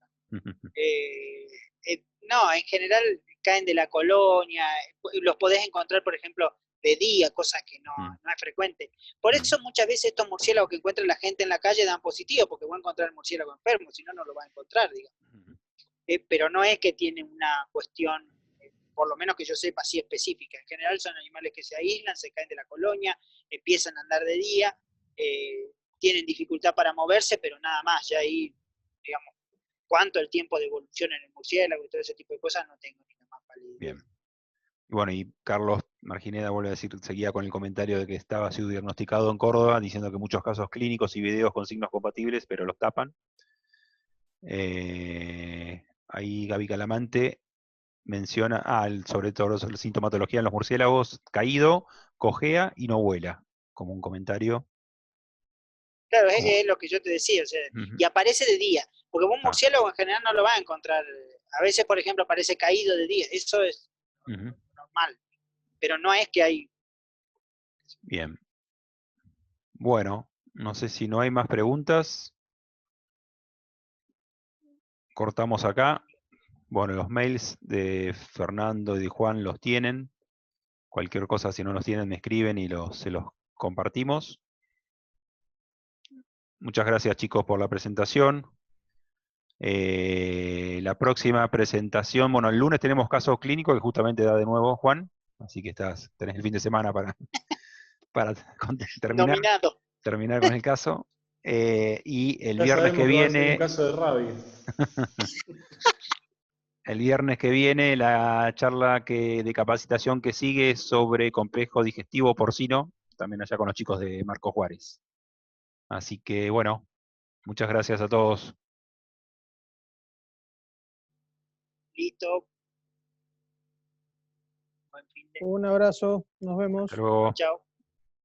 No, en general caen de la colonia, los podés encontrar, por ejemplo, de día, cosa que no es frecuente. Por eso muchas veces estos murciélagos que encuentra la gente en la calle dan positivo, porque va a encontrar el murciélago enfermo, si no, no lo va a encontrar, digamos. Pero no es que tiene una cuestión, por lo menos que yo sepa, así específica. En general son animales que se aíslan, se caen de la colonia, empiezan a andar de día, tienen dificultad para moverse, pero nada más, ya ahí, digamos, cuánto el tiempo de evolución en el murciélago y todo ese tipo de cosas, no tengo ni la más pálida idea. Bien. Y bueno, y Carlos Margineda vuelve a decir, seguía con el comentario de que estaba subdiagnosticado en Córdoba, diciendo que muchos casos clínicos y videos con signos compatibles, pero los tapan. Ahí Gaby Calamante menciona, sobre todo la sintomatología en los murciélagos, caído, cojea y no vuela, como un comentario. Claro, es lo que yo te decía, o sea, y aparece de día, porque un murciélago en general no lo va a encontrar. A veces, por ejemplo, aparece caído de día, eso es normal, pero no es que hay... Bien. Bueno, no sé si no hay más preguntas. Cortamos acá. Bueno, los mails de Fernando y de Juan los tienen. Cualquier cosa, si no los tienen, me escriben y se los compartimos. Muchas gracias, chicos, por la presentación. La próxima presentación, bueno, el lunes tenemos caso clínico que justamente da de nuevo Juan, así que tenés el fin de semana para terminar con el caso. Y el Ya viernes que sabemos que va a ser un viene... caso de rabia. El viernes que viene la charla de capacitación que sigue es sobre complejo digestivo porcino, también allá con los chicos de Marco Juárez. Así que bueno, muchas gracias a todos. Listo. Un abrazo, nos vemos. Hasta luego. Chao.